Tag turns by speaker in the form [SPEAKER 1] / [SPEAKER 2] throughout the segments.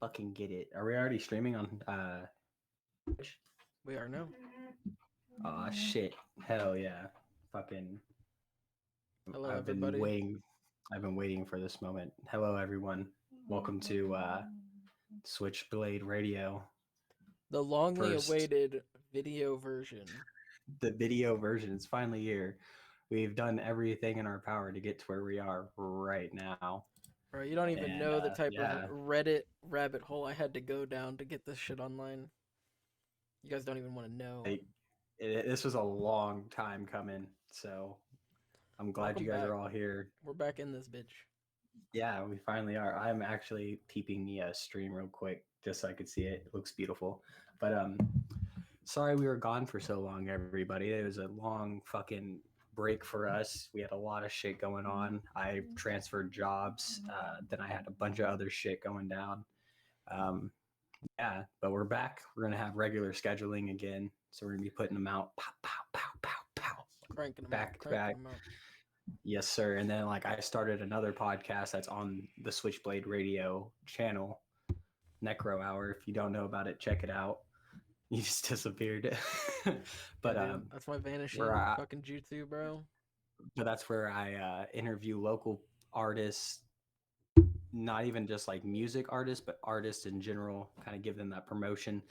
[SPEAKER 1] fucking get it. Are we already streaming on Twitch?
[SPEAKER 2] We are now.
[SPEAKER 1] Aw shit. Hell yeah. Fucking
[SPEAKER 2] Hello,
[SPEAKER 1] I've been
[SPEAKER 2] everybody.
[SPEAKER 1] waiting I've been waiting for this moment. Hello everyone. Welcome to Switchblade Radio.
[SPEAKER 2] The longly
[SPEAKER 1] First
[SPEAKER 2] awaited video version.
[SPEAKER 1] the video version is finally here. We've done everything in our power to get to where we are right now.
[SPEAKER 2] Bro, you don't even
[SPEAKER 1] And
[SPEAKER 2] know the type of
[SPEAKER 1] yeah,
[SPEAKER 2] Reddit rabbit hole I had to go down to get this shit online. You guys don't even want to know.
[SPEAKER 1] like this was a long time coming. So I'm glad you
[SPEAKER 2] Welcome
[SPEAKER 1] guys
[SPEAKER 2] back.
[SPEAKER 1] are all here.
[SPEAKER 2] We're back in this bitch.
[SPEAKER 1] Yeah, we finally are. I'm actually peeping the stream real quick just so I could see it. It looks beautiful. But sorry we were gone for so long, everybody. It was a long fucking break for us. We had a lot of shit going on. I transferred jobs. Then I had a bunch of other shit going down. Um, yeah, but we're back. We're gonna have regular scheduling again. So we're gonna be putting them out. Pow, pow, pow, pow, pow.
[SPEAKER 2] Cranking them out,
[SPEAKER 1] Back to
[SPEAKER 2] cranking
[SPEAKER 1] back.
[SPEAKER 2] them out.
[SPEAKER 1] Yes, sir. And then like I started another podcast that's on the Switchblade Radio channel, Necro Hour. If you don't know about it, check it out. You just disappeared.
[SPEAKER 2] Yeah,
[SPEAKER 1] but
[SPEAKER 2] dude. That's my
[SPEAKER 1] where
[SPEAKER 2] vanishing
[SPEAKER 1] I,
[SPEAKER 2] fucking jutsu, bro.
[SPEAKER 1] but that's where I interview local artists, not even just like music artists, but artists in general. Kind of give them that promotion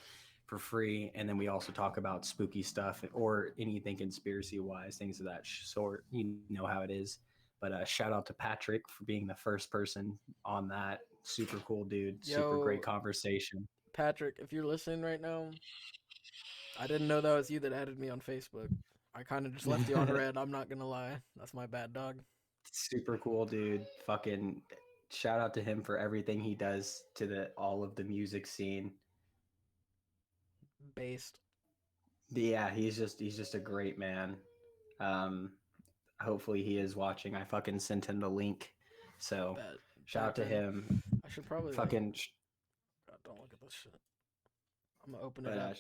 [SPEAKER 1] for free, and then we also talk about spooky stuff or anything conspiracy wise, things of that sort. You know how it is. But shout out to Patrick for being the first person on that. Super cool dude. Super great
[SPEAKER 2] Yo,
[SPEAKER 1] conversation.
[SPEAKER 2] Patrick, if you're listening right now, I didn't know that was you that added me on Facebook. I kind of just left you on red. I'm not gonna lie. That's my bad, dog.
[SPEAKER 1] Super cool dude. Fucking shout out to him for everything he does to the all of the music scene.
[SPEAKER 2] Based.
[SPEAKER 1] Yeah, he's just a great man. Um, hopefully he is watching. I fucking sent him the link. So
[SPEAKER 2] Bet.
[SPEAKER 1] shout out
[SPEAKER 2] Bet,
[SPEAKER 1] to
[SPEAKER 2] man.
[SPEAKER 1] him.
[SPEAKER 2] I should probably like.
[SPEAKER 1] Fucking
[SPEAKER 2] God, don't look at this shit. I'm gonna open it
[SPEAKER 1] but
[SPEAKER 2] up.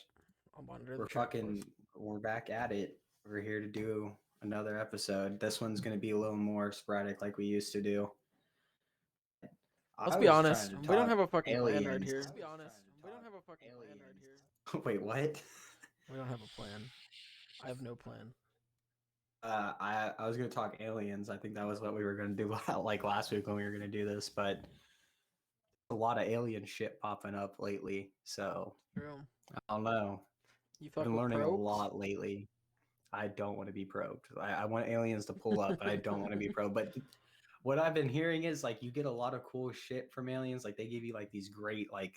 [SPEAKER 2] I'll monitor the
[SPEAKER 1] we're
[SPEAKER 2] chat for us.
[SPEAKER 1] fucking we're back at it. We're here to do another episode. This one's gonna be a little more sporadic like we used to do.
[SPEAKER 2] Let's
[SPEAKER 1] I
[SPEAKER 2] be
[SPEAKER 1] was trying
[SPEAKER 2] honest.
[SPEAKER 1] to
[SPEAKER 2] We don't
[SPEAKER 1] talk
[SPEAKER 2] have a fucking plan right
[SPEAKER 1] aliens.
[SPEAKER 2] here.
[SPEAKER 1] Let's be honest. We don't have a fucking plan right here. Wait, what?
[SPEAKER 2] We don't have a plan. I have no plan.
[SPEAKER 1] I was gonna talk aliens. I think that was what we were gonna do like last week when we were gonna do this, but a lot of alien shit popping up lately. So
[SPEAKER 2] True.
[SPEAKER 1] I don't know.
[SPEAKER 2] You
[SPEAKER 1] I've
[SPEAKER 2] fuck
[SPEAKER 1] been
[SPEAKER 2] with
[SPEAKER 1] learning a
[SPEAKER 2] probes?
[SPEAKER 1] lot lately. I don't want to be probed. I want aliens to pull up, but I don't want to be probed. But what I've been hearing is like you get a lot of cool shit from aliens. Like they give you like these great like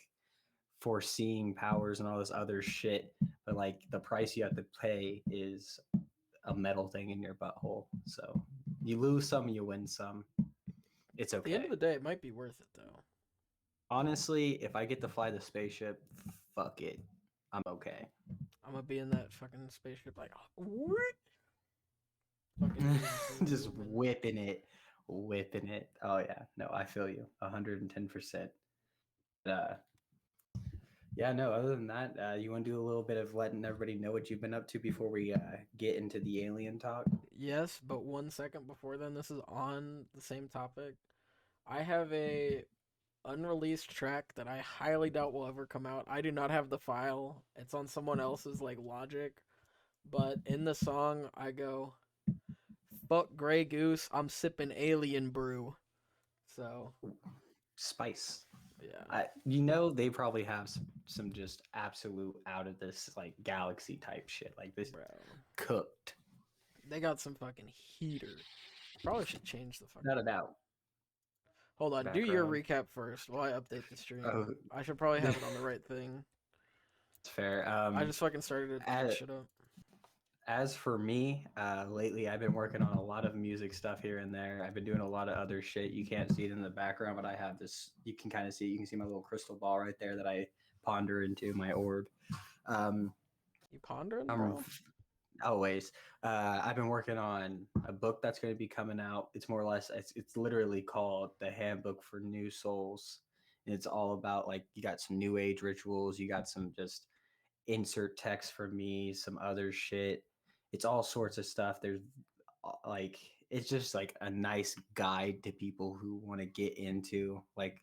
[SPEAKER 1] foreseeing powers and all this other shit. But like the price you have to pay is a metal thing in your butthole. So you lose some, you win some. It's
[SPEAKER 2] At the end
[SPEAKER 1] okay.
[SPEAKER 2] of the day, it might be worth it though.
[SPEAKER 1] Honestly, if I get to fly the spaceship, fuck it. I'm okay.
[SPEAKER 2] I'm gonna be in that fucking spaceship like, fucking
[SPEAKER 1] Just
[SPEAKER 2] zooming.
[SPEAKER 1] whipping it, whipping it. Oh yeah, no, I feel you, 110%. Uh, yeah, no. Other than that, you want to do a little bit of letting everybody know what you've been up to before we get into the alien talk?
[SPEAKER 2] Yes, but 1 second before then, this is on the same topic. I have a unreleased track that I highly doubt will ever come out. I do not have the file. It's on someone else's like Logic, but in the song I go, "Fuck Grey Goose, I'm sipping alien brew." So,
[SPEAKER 1] Spice.
[SPEAKER 2] yeah.
[SPEAKER 1] They probably have some just absolute out of this like galaxy type shit, like this
[SPEAKER 2] Bro.
[SPEAKER 1] cooked.
[SPEAKER 2] They got some fucking heater. I probably should change the
[SPEAKER 1] Not
[SPEAKER 2] fucking.
[SPEAKER 1] a doubt.
[SPEAKER 2] Hold on, do your
[SPEAKER 1] Background.
[SPEAKER 2] recap first while I update the
[SPEAKER 1] Oh,
[SPEAKER 2] stream. I should probably have it on the right thing.
[SPEAKER 1] it's fair.
[SPEAKER 2] I just fucking started to look
[SPEAKER 1] As,
[SPEAKER 2] shit up.
[SPEAKER 1] as for me, lately I've been working on a lot of music stuff here and there. I've been doing a lot of other shit. You can't see it in the background, but I have this. You can kind of see. You can see my little crystal ball right there that I ponder into my orb. Um,
[SPEAKER 2] You pondering,
[SPEAKER 1] I'm
[SPEAKER 2] bro?
[SPEAKER 1] always. I've been working on a book that's going to be coming out. It's more or less. It's literally called the Handbook for New Souls. And it's all about like you got some new age rituals. You got some just insert text for me, some other shit. It's all sorts of stuff. There's like it's just like a nice guide to people who want to get into like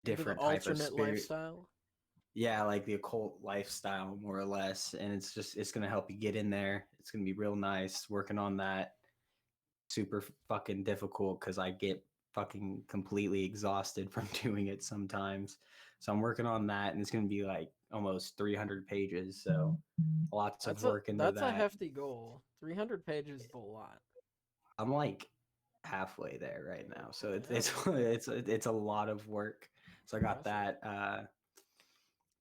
[SPEAKER 2] Into the
[SPEAKER 1] different type of
[SPEAKER 2] alternate
[SPEAKER 1] spirit.
[SPEAKER 2] lifestyle.
[SPEAKER 1] Yeah, like the occult lifestyle more or less, and it's gonna help you get in there. It's gonna be real nice working on that. Super fucking difficult because I get fucking completely exhausted from doing it sometimes. So I'm working on that, and it's gonna be like almost 300 pages. So lots of work into
[SPEAKER 2] That's a
[SPEAKER 1] that.
[SPEAKER 2] hefty goal. 300 pages is a lot.
[SPEAKER 1] I'm like halfway there right now, so it's
[SPEAKER 2] Hell yeah.
[SPEAKER 1] it's a lot of work. So I got
[SPEAKER 2] Impressive.
[SPEAKER 1] that.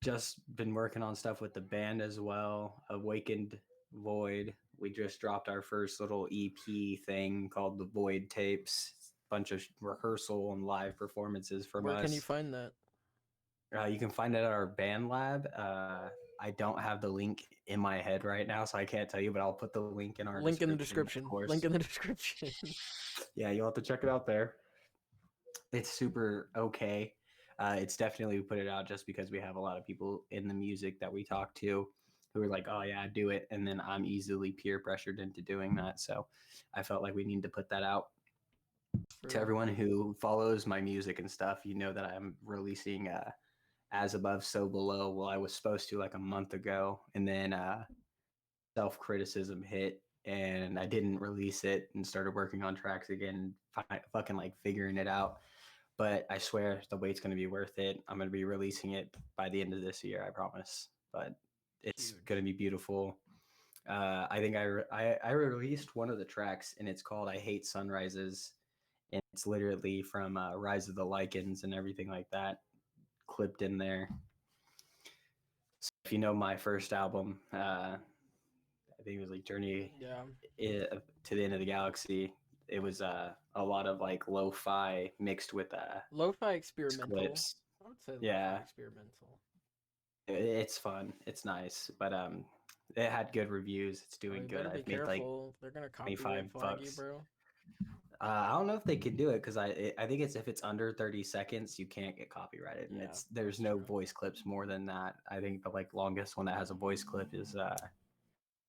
[SPEAKER 1] Just been working on stuff with the band as well. Awakened Void. We just dropped our first little EP thing called the Void Tapes. Bunch of rehearsal and live performances from
[SPEAKER 2] Where can you
[SPEAKER 1] us.
[SPEAKER 2] find that?
[SPEAKER 1] You can find it at our band lab. I don't have the link in my head right now, so I can't tell you, but I'll put the link in our
[SPEAKER 2] Link in the
[SPEAKER 1] description, of
[SPEAKER 2] description. Link
[SPEAKER 1] course.
[SPEAKER 2] in the description.
[SPEAKER 1] Yeah, you'll have to check it out there. It's super okay. It's definitely we put it out just because we have a lot of people in the music that we talk to who are like, oh yeah, do it, and then I'm easily peer pressured into doing that. So I felt like we need to put that out
[SPEAKER 2] For
[SPEAKER 1] to
[SPEAKER 2] real.
[SPEAKER 1] everyone who follows my music and stuff. You know that I'm releasing as above, so below. Well, I was supposed to like a month ago, and then self criticism hit. And I didn't release it and started working on tracks again, fucking like figuring it out, but I swear the wait's going to be worth it. I'm going to be releasing it by the end of this year, I promise. But it's
[SPEAKER 2] Huge.
[SPEAKER 1] going to be beautiful. I think I released one of the tracks, and it's called "I Hate Sunrises," and it's literally from Rise of the Lycans and everything like that, clipped in there. So if you know my first album, I think it was like Journey
[SPEAKER 2] Yeah.
[SPEAKER 1] to the End of the Galaxy. It was a lot of like lo-fi mixed with
[SPEAKER 2] Lo-fi experimental.
[SPEAKER 1] clips.
[SPEAKER 2] I would say lo-fi
[SPEAKER 1] Yeah,
[SPEAKER 2] experimental.
[SPEAKER 1] it's fun. It's nice, but it had good reviews. It's
[SPEAKER 2] Bro,
[SPEAKER 1] doing
[SPEAKER 2] you
[SPEAKER 1] good.
[SPEAKER 2] better be
[SPEAKER 1] I've made like
[SPEAKER 2] careful. They're gonna copyright
[SPEAKER 1] 25
[SPEAKER 2] flag you,
[SPEAKER 1] bucks.
[SPEAKER 2] bro.
[SPEAKER 1] I don't know if they can do it because I think it's if it's under 30 seconds, you can't get copyrighted, and
[SPEAKER 2] Yeah,
[SPEAKER 1] it's there's
[SPEAKER 2] that's
[SPEAKER 1] no
[SPEAKER 2] true.
[SPEAKER 1] voice clips more than that. I think the like longest one that has a voice clip is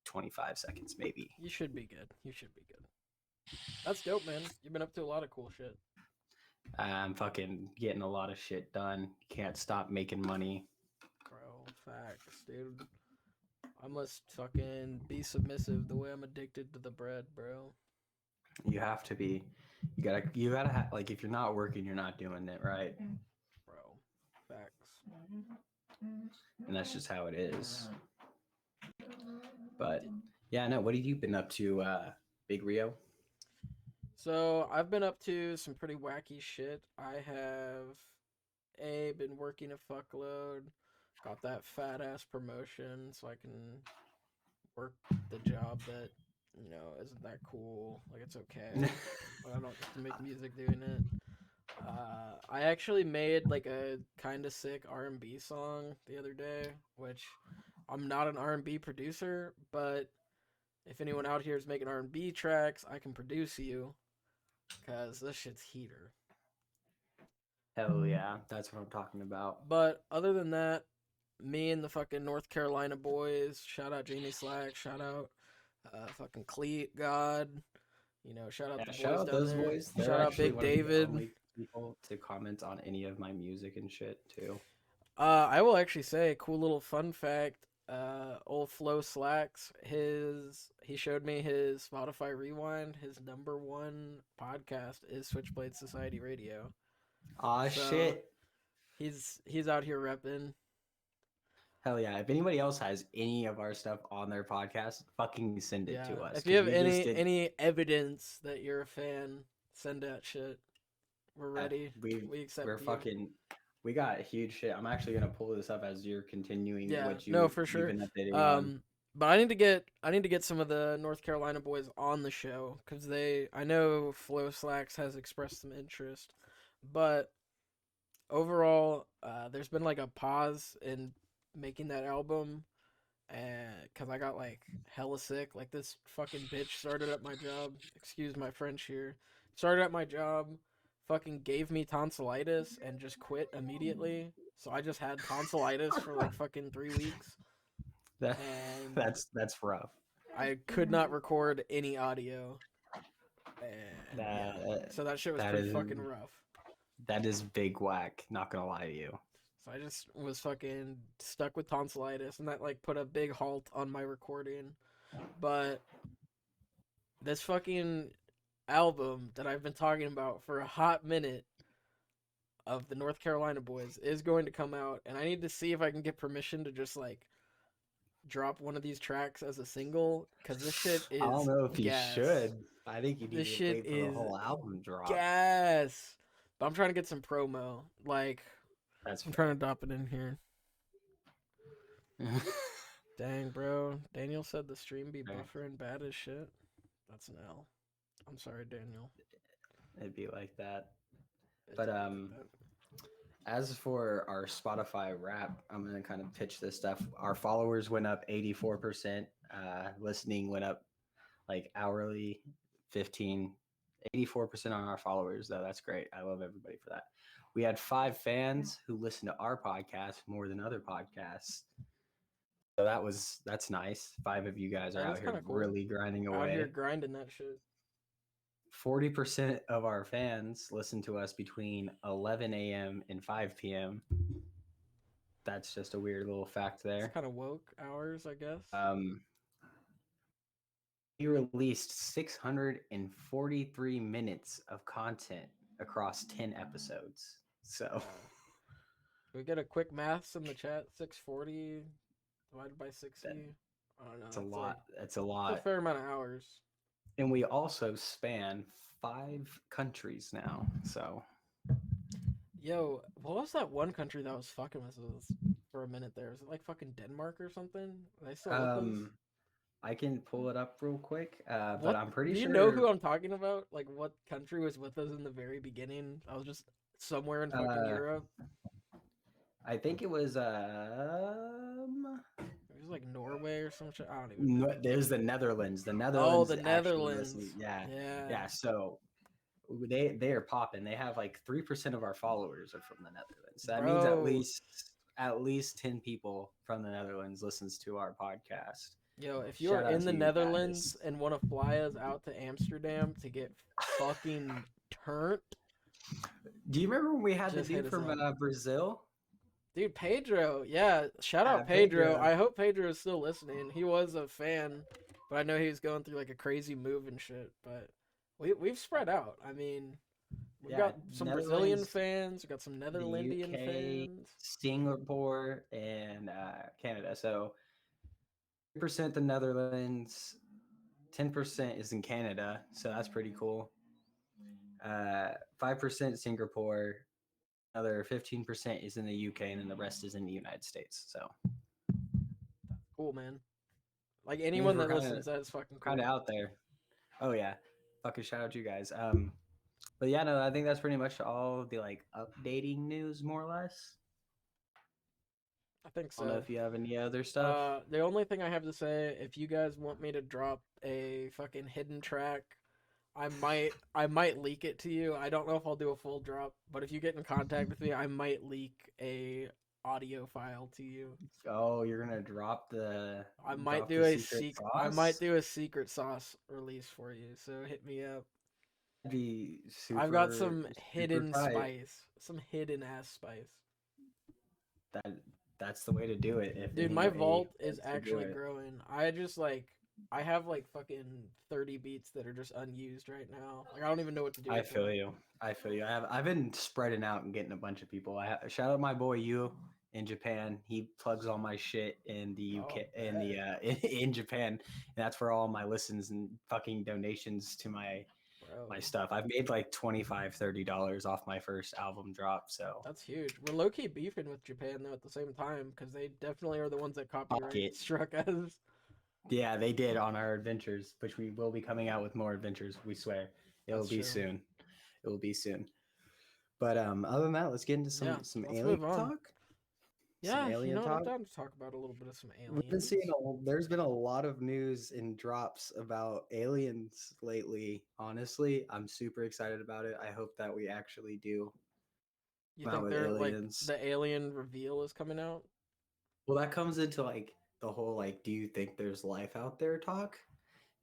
[SPEAKER 1] 25 seconds maybe.
[SPEAKER 2] You should be good. You should be good. That's dope, man. You've been up to a lot of cool shit.
[SPEAKER 1] I'm fucking getting a lot of shit done. Can't stop making money.
[SPEAKER 2] Bro, facts, dude. I must fucking be submissive the way I'm addicted to the bread, bro.
[SPEAKER 1] You have to be. You gotta have like if you're not working, you're not doing it right,
[SPEAKER 2] Bro, facts.
[SPEAKER 1] and that's just how it is. But yeah, no. What have you been up to, Big Rio?
[SPEAKER 2] So I've been up to some pretty wacky shit. I have been working a fuckload. Got that fat ass promotion so I can work the job that isn't that cool. Like it's okay, but I don't get to make music doing it. I actually made like a kind of sick R&B song the other day, which I'm not an R&B producer, but if anyone out here is making R&B tracks, I can produce you because this shit's heater.
[SPEAKER 1] Hell yeah, that's what I'm talking about.
[SPEAKER 2] But other than that, me and the fucking North Carolina boys, shout out Janie Slack, shout out fucking Cleat God, shout out
[SPEAKER 1] Yeah,
[SPEAKER 2] the
[SPEAKER 1] shout
[SPEAKER 2] boys
[SPEAKER 1] out
[SPEAKER 2] down
[SPEAKER 1] those
[SPEAKER 2] there.
[SPEAKER 1] boys. They're
[SPEAKER 2] Shout out
[SPEAKER 1] actually
[SPEAKER 2] Big
[SPEAKER 1] one of the
[SPEAKER 2] David.
[SPEAKER 1] only people to comment on any of my music and shit too.
[SPEAKER 2] I will actually say, cool little fun fact. Old Flo Slacks, he showed me his Spotify Rewind. His number one podcast is Switchblade Society Radio.
[SPEAKER 1] Ah
[SPEAKER 2] So
[SPEAKER 1] shit.
[SPEAKER 2] he's out here repping.
[SPEAKER 1] Hell yeah. If anybody else has any of our stuff on their podcast, fucking send it
[SPEAKER 2] Yeah,
[SPEAKER 1] to us
[SPEAKER 2] if you
[SPEAKER 1] because
[SPEAKER 2] have
[SPEAKER 1] we just did.
[SPEAKER 2] any evidence that you're a fan, send that shit. We're
[SPEAKER 1] Uh,
[SPEAKER 2] ready.
[SPEAKER 1] we
[SPEAKER 2] We
[SPEAKER 1] we're
[SPEAKER 2] accept you.
[SPEAKER 1] fucking. We got huge shit. I'm actually gonna pull this up as you're continuing
[SPEAKER 2] Yeah,
[SPEAKER 1] what
[SPEAKER 2] no,
[SPEAKER 1] you
[SPEAKER 2] for
[SPEAKER 1] you've
[SPEAKER 2] sure.
[SPEAKER 1] been updating on.
[SPEAKER 2] Um, but I need to get some of the North Carolina boys on the show because I know Flo Slacks has expressed some interest, but overall, there's been like a pause in making that album, and because I got like hella sick, like this fucking bitch started at my job. Excuse my French here. Started at my job, fucking gave me tonsillitis and just quit immediately. So I just had tonsillitis for like fucking 3 weeks,
[SPEAKER 1] That
[SPEAKER 2] and
[SPEAKER 1] that's rough.
[SPEAKER 2] I could not record any audio. And yeah,
[SPEAKER 1] That
[SPEAKER 2] so that shit was
[SPEAKER 1] that
[SPEAKER 2] pretty
[SPEAKER 1] is
[SPEAKER 2] fucking rough.
[SPEAKER 1] That is big whack. Not gonna lie to you.
[SPEAKER 2] So I just was fucking stuck with tonsillitis, and that like put a big halt on my recording. But this fucking album that I've been talking about for a hot minute of the North Carolina Boys is going to come out, and I need to see if I can get permission to just like drop one of these tracks as a single because this shit
[SPEAKER 1] I don't
[SPEAKER 2] is
[SPEAKER 1] know if you
[SPEAKER 2] gas.
[SPEAKER 1] should. I think you need
[SPEAKER 2] This
[SPEAKER 1] to
[SPEAKER 2] shit
[SPEAKER 1] wait for the
[SPEAKER 2] is
[SPEAKER 1] whole album drop.
[SPEAKER 2] gas. But I'm trying to get some promo. Like,
[SPEAKER 1] That's
[SPEAKER 2] I'm trying to drop it in here. Dang, bro. Daniel said the stream be
[SPEAKER 1] fair.
[SPEAKER 2] buffering bad as shit. That's an L. I'm sorry, Daniel.
[SPEAKER 1] It'd be like that.
[SPEAKER 2] It's
[SPEAKER 1] But
[SPEAKER 2] be like that.
[SPEAKER 1] as for our Spotify wrap, I'm gonna kind of pitch this stuff. Our followers went up 84%. Listening went up like hourly 15, 84% on our followers though. That's great. I love everybody for that. We had 5 fans who listened to our podcast more than other podcasts. So that's nice. 5 of you guys are
[SPEAKER 2] That
[SPEAKER 1] out
[SPEAKER 2] is kind
[SPEAKER 1] here
[SPEAKER 2] of cool.
[SPEAKER 1] really grinding
[SPEAKER 2] Out here
[SPEAKER 1] away.
[SPEAKER 2] grinding that shit.
[SPEAKER 1] 40% of our fans listen to us between 11 a.m. and 5 p.m. That's just a weird little fact
[SPEAKER 2] It's
[SPEAKER 1] there.
[SPEAKER 2] kind of woke hours, I guess.
[SPEAKER 1] Um, we released 643 minutes of content across 10 episodes. So
[SPEAKER 2] We get a quick maths in the chat. 640 divided by 60. I don't know.
[SPEAKER 1] that's a
[SPEAKER 2] It's like
[SPEAKER 1] lot. That's a
[SPEAKER 2] it's a
[SPEAKER 1] lot.
[SPEAKER 2] fair amount of hours.
[SPEAKER 1] And we also span 5 countries now. So
[SPEAKER 2] Yo, what was that one country that was fucking with us for a minute there? Was it like fucking Denmark or something? Are they still with us?
[SPEAKER 1] I can pull it up real quick, but
[SPEAKER 2] What
[SPEAKER 1] I'm pretty
[SPEAKER 2] do you know who
[SPEAKER 1] sure.
[SPEAKER 2] I'm talking about? Like what country was with us in the very beginning? I was just somewhere in fucking
[SPEAKER 1] Uh,
[SPEAKER 2] Europe.
[SPEAKER 1] I think it was
[SPEAKER 2] It was like Norway or some shit. I don't even know.
[SPEAKER 1] there's the Netherlands. The
[SPEAKER 2] Oh,
[SPEAKER 1] Netherlands
[SPEAKER 2] the
[SPEAKER 1] actually listen.
[SPEAKER 2] Netherlands.
[SPEAKER 1] Yeah,
[SPEAKER 2] Yeah.
[SPEAKER 1] yeah. So they are popping. They have like 3% of our followers are from the Netherlands. So that means
[SPEAKER 2] Bro,
[SPEAKER 1] at least 10 people from the Netherlands listens to our podcast.
[SPEAKER 2] yo, if you are
[SPEAKER 1] Shout out
[SPEAKER 2] in
[SPEAKER 1] to
[SPEAKER 2] the
[SPEAKER 1] you guys.
[SPEAKER 2] Netherlands and want to fly us out to Amsterdam to get fucking turned,
[SPEAKER 1] Do you remember when we had the
[SPEAKER 2] just hit
[SPEAKER 1] dude
[SPEAKER 2] us
[SPEAKER 1] from
[SPEAKER 2] up.
[SPEAKER 1] Brazil?
[SPEAKER 2] Dude, Pedro. Yeah, shout
[SPEAKER 1] Yeah,
[SPEAKER 2] out Pedro.
[SPEAKER 1] Pedro.
[SPEAKER 2] I hope Pedro is still listening. He was a fan, but I know he was going through like a crazy move and shit. But we've spread out. I mean, we've
[SPEAKER 1] Yeah,
[SPEAKER 2] got some Brazilian
[SPEAKER 1] Netherlands,
[SPEAKER 2] fans, we've got some
[SPEAKER 1] the
[SPEAKER 2] Netherlandian
[SPEAKER 1] UK,
[SPEAKER 2] fans.
[SPEAKER 1] Singapore, and Canada. So 3% the Netherlands, 10% is in Canada. So that's pretty cool. 5% Singapore, another 15% is in the UK, and then the rest is in the United States. So
[SPEAKER 2] Cool, man. Like
[SPEAKER 1] means
[SPEAKER 2] anyone
[SPEAKER 1] we're
[SPEAKER 2] that
[SPEAKER 1] kind of
[SPEAKER 2] listens, that is fucking
[SPEAKER 1] kind of
[SPEAKER 2] cool.
[SPEAKER 1] out there. Oh yeah, fucking shout out to you guys. But yeah, no, I think that's pretty much all the like updating news, more or less.
[SPEAKER 2] I think
[SPEAKER 1] I don't know
[SPEAKER 2] so.
[SPEAKER 1] if you have any other stuff.
[SPEAKER 2] The only thing I have to say, if you guys want me to drop a fucking hidden track, I might leak it to you. I don't know if I'll do a full drop, but if you get in contact with me, I might leak a audio file to you.
[SPEAKER 1] Oh, you're gonna drop the secret
[SPEAKER 2] I might
[SPEAKER 1] sauce?
[SPEAKER 2] do a secret sauce release for you. So hit me up.
[SPEAKER 1] That'd be
[SPEAKER 2] I've got
[SPEAKER 1] super
[SPEAKER 2] some
[SPEAKER 1] super
[SPEAKER 2] hidden
[SPEAKER 1] tight.
[SPEAKER 2] spice, some hidden ass spice.
[SPEAKER 1] That that's the way to do it. If
[SPEAKER 2] Dude, my
[SPEAKER 1] anybody
[SPEAKER 2] vault is
[SPEAKER 1] wants to do
[SPEAKER 2] actually
[SPEAKER 1] it,
[SPEAKER 2] growing. I have like fucking 30 beats that are just unused right now. Like I don't even know what to do
[SPEAKER 1] I
[SPEAKER 2] with them.
[SPEAKER 1] feel you. I feel you. I've been spreading out and getting a bunch of people. Shout out my boy you in Japan. He plugs all my shit in the
[SPEAKER 2] Oh,
[SPEAKER 1] UK in
[SPEAKER 2] bet.
[SPEAKER 1] the in Japan, and that's where all my listens and fucking donations to my
[SPEAKER 2] Bro.
[SPEAKER 1] stuff. I've made like $25-$30 off my first album drop. So
[SPEAKER 2] That's huge. We're low key beefing with Japan though at the same time because they definitely are the ones that
[SPEAKER 1] fuck
[SPEAKER 2] copyright
[SPEAKER 1] it.
[SPEAKER 2] struck us.
[SPEAKER 1] Yeah, they did on our adventures, which we will be coming out with more adventures. We swear, it'll
[SPEAKER 2] That's
[SPEAKER 1] be
[SPEAKER 2] true.
[SPEAKER 1] soon. It will be soon. But other than that, let's get into
[SPEAKER 2] Yeah,
[SPEAKER 1] some
[SPEAKER 2] let's
[SPEAKER 1] alien
[SPEAKER 2] move on.
[SPEAKER 1] talk. Some
[SPEAKER 2] Yeah, you
[SPEAKER 1] alien
[SPEAKER 2] know what? I'm
[SPEAKER 1] talk.
[SPEAKER 2] down to talk about a little bit of some
[SPEAKER 1] We've been
[SPEAKER 2] aliens.
[SPEAKER 1] seeing there's been a lot of news and drops about aliens lately. Honestly, I'm super excited about it. I hope that we actually do
[SPEAKER 2] You
[SPEAKER 1] come out
[SPEAKER 2] think
[SPEAKER 1] with
[SPEAKER 2] they're like
[SPEAKER 1] aliens.
[SPEAKER 2] the alien reveal is coming out?
[SPEAKER 1] Well, that comes into like the whole like, do you think there's life out there talk?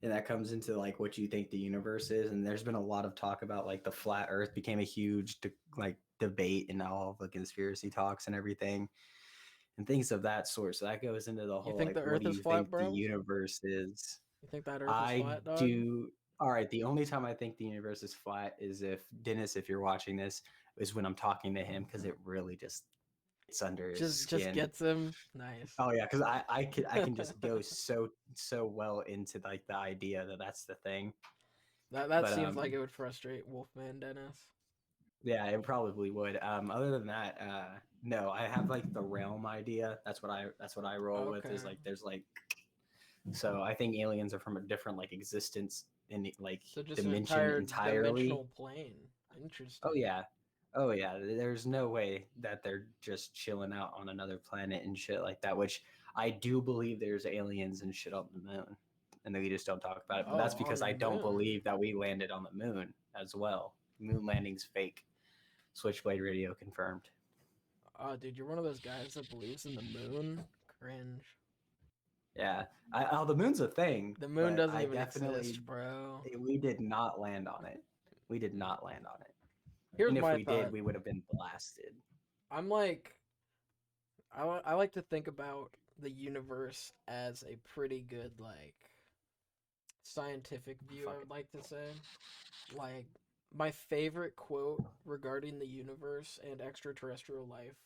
[SPEAKER 1] And that comes into like what you think the universe is. And there's been a lot of talk about like the flat Earth became a huge like debate and all of the conspiracy talks and everything and things of that sort. So that goes into the
[SPEAKER 2] You
[SPEAKER 1] whole
[SPEAKER 2] think
[SPEAKER 1] like,
[SPEAKER 2] the
[SPEAKER 1] what
[SPEAKER 2] Earth
[SPEAKER 1] do
[SPEAKER 2] is
[SPEAKER 1] you think
[SPEAKER 2] flat,
[SPEAKER 1] the
[SPEAKER 2] bro?
[SPEAKER 1] universe is?
[SPEAKER 2] You think that Earth is
[SPEAKER 1] I
[SPEAKER 2] flat, dog?
[SPEAKER 1] do. All right. The only time I think the universe is flat is if Dennis, if you're watching this, is when I'm talking to him because it really just gets under his
[SPEAKER 2] Just
[SPEAKER 1] skin.
[SPEAKER 2] gets him. Nice.
[SPEAKER 1] Oh yeah, because I can just go so well into like the idea that that's the thing.
[SPEAKER 2] That
[SPEAKER 1] But
[SPEAKER 2] seems like it would frustrate Wolfman Dennis.
[SPEAKER 1] yeah, it probably would. Other than that, no, I have like the realm idea. That's what I roll with. Is
[SPEAKER 2] Okay.
[SPEAKER 1] like there's like, so I think aliens are from a different like existence in like
[SPEAKER 2] So just an
[SPEAKER 1] dimension
[SPEAKER 2] entire
[SPEAKER 1] entirely.
[SPEAKER 2] dimensional plane.
[SPEAKER 1] Oh
[SPEAKER 2] Interesting.
[SPEAKER 1] yeah. Oh yeah. There's no way that they're just chilling out on another planet and shit like that, which I do believe there's aliens and shit on the moon. And we just don't talk about it. But
[SPEAKER 2] Oh,
[SPEAKER 1] that's
[SPEAKER 2] on
[SPEAKER 1] because
[SPEAKER 2] the
[SPEAKER 1] I don't
[SPEAKER 2] moon.
[SPEAKER 1] believe that we landed on the moon as well. Moon landing's fake. Switchblade Radio confirmed.
[SPEAKER 2] Oh, dude, you're one of those guys that believes in the moon. Cringe.
[SPEAKER 1] Yeah. The moon's a thing,
[SPEAKER 2] The moon
[SPEAKER 1] but
[SPEAKER 2] doesn't
[SPEAKER 1] I
[SPEAKER 2] even
[SPEAKER 1] definitely
[SPEAKER 2] exist, bro.
[SPEAKER 1] we did not land on it. We did not land on it.
[SPEAKER 2] Here's
[SPEAKER 1] And if
[SPEAKER 2] my
[SPEAKER 1] we did,
[SPEAKER 2] thought.
[SPEAKER 1] we would have been blasted.
[SPEAKER 2] I'm like, I like to think about the universe as a pretty good, like, scientific view, I
[SPEAKER 1] Fuck
[SPEAKER 2] would like to say. Like, my favorite quote regarding the universe and extraterrestrial life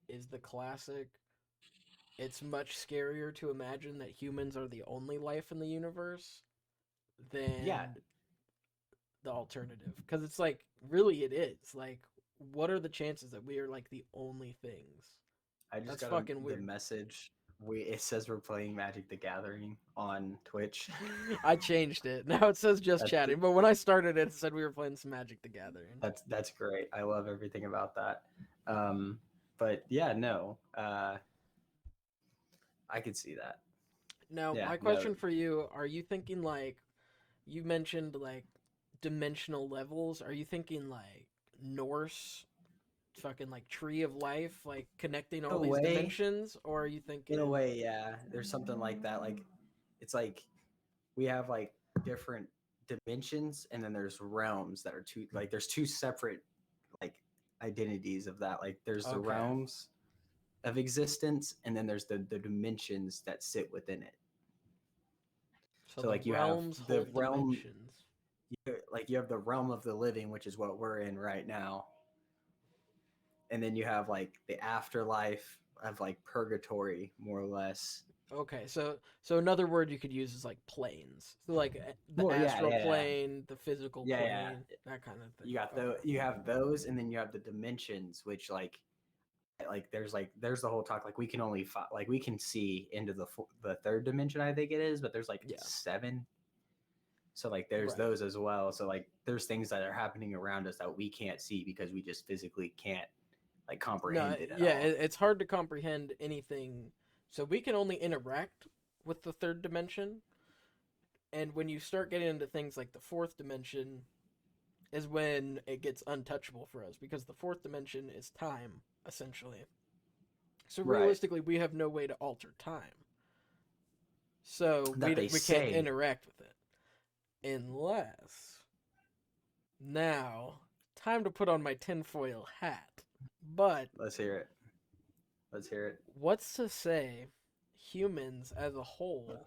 [SPEAKER 2] is the classic, it's much scarier to imagine that humans are the only life in the universe
[SPEAKER 1] yeah.
[SPEAKER 2] than the alternative. Because it's like, really, it is. Like, what are the chances that we are like the only things?
[SPEAKER 1] I just
[SPEAKER 2] That's
[SPEAKER 1] got
[SPEAKER 2] fucking
[SPEAKER 1] the
[SPEAKER 2] weird.
[SPEAKER 1] message. It says we're playing Magic the Gathering on Twitch.
[SPEAKER 2] I changed it. Now it says just
[SPEAKER 1] that's
[SPEAKER 2] chatting, but when I started it, it said we were playing some Magic the Gathering.
[SPEAKER 1] that's great. I love everything about that. Um, but yeah, no, I could see that.
[SPEAKER 2] Now,
[SPEAKER 1] Yeah,
[SPEAKER 2] my
[SPEAKER 1] no.
[SPEAKER 2] question for you, are you thinking like you mentioned like dimensional levels? Are you thinking like Norse fucking like tree of life, like connecting
[SPEAKER 1] In
[SPEAKER 2] all
[SPEAKER 1] a
[SPEAKER 2] these
[SPEAKER 1] way,
[SPEAKER 2] dimensions, or are you
[SPEAKER 1] in a
[SPEAKER 2] thinking
[SPEAKER 1] way, yeah. There's something like that. Like it's like we have like different dimensions, and then there's realms that are two. Like there's two separate like identities of that. Like there's the
[SPEAKER 2] okay.
[SPEAKER 1] realms of existence, and then there's the dimensions that sit within it.
[SPEAKER 2] So
[SPEAKER 1] So
[SPEAKER 2] the
[SPEAKER 1] like you have
[SPEAKER 2] realms
[SPEAKER 1] the
[SPEAKER 2] hold
[SPEAKER 1] realm,
[SPEAKER 2] dimensions.
[SPEAKER 1] like you have the realm of the living, which is what we're in right now, and then you have like the afterlife of like purgatory, more or less.
[SPEAKER 2] Okay, so another word you could use is like planes. So like the
[SPEAKER 1] Well, yeah,
[SPEAKER 2] astral
[SPEAKER 1] yeah, yeah,
[SPEAKER 2] plane, the physical
[SPEAKER 1] yeah, yeah.
[SPEAKER 2] plane, that kind of thing.
[SPEAKER 1] You got
[SPEAKER 2] Okay.
[SPEAKER 1] you have those, and then you have the dimensions, which like there's the whole talk like we can only like we can see into the third dimension, I think it is, but there's like
[SPEAKER 2] Yeah.
[SPEAKER 1] seven. So like there's
[SPEAKER 2] Right.
[SPEAKER 1] those as well. So like there's things that are happening around us that we can't see because we just physically can't like
[SPEAKER 2] No,
[SPEAKER 1] comprehend it at
[SPEAKER 2] yeah,
[SPEAKER 1] all.
[SPEAKER 2] it's hard to comprehend anything. So we can only interact with the third dimension, and when you start getting into things like the fourth dimension, is when it gets untouchable for us because the fourth dimension is time essentially. So
[SPEAKER 1] Right.
[SPEAKER 2] realistically, we have no way to alter time. So
[SPEAKER 1] That they
[SPEAKER 2] we can't
[SPEAKER 1] say.
[SPEAKER 2] interact with it unless now time to put on my tinfoil hat. But
[SPEAKER 1] Let's hear it. Let's hear it.
[SPEAKER 2] what's to say humans as a whole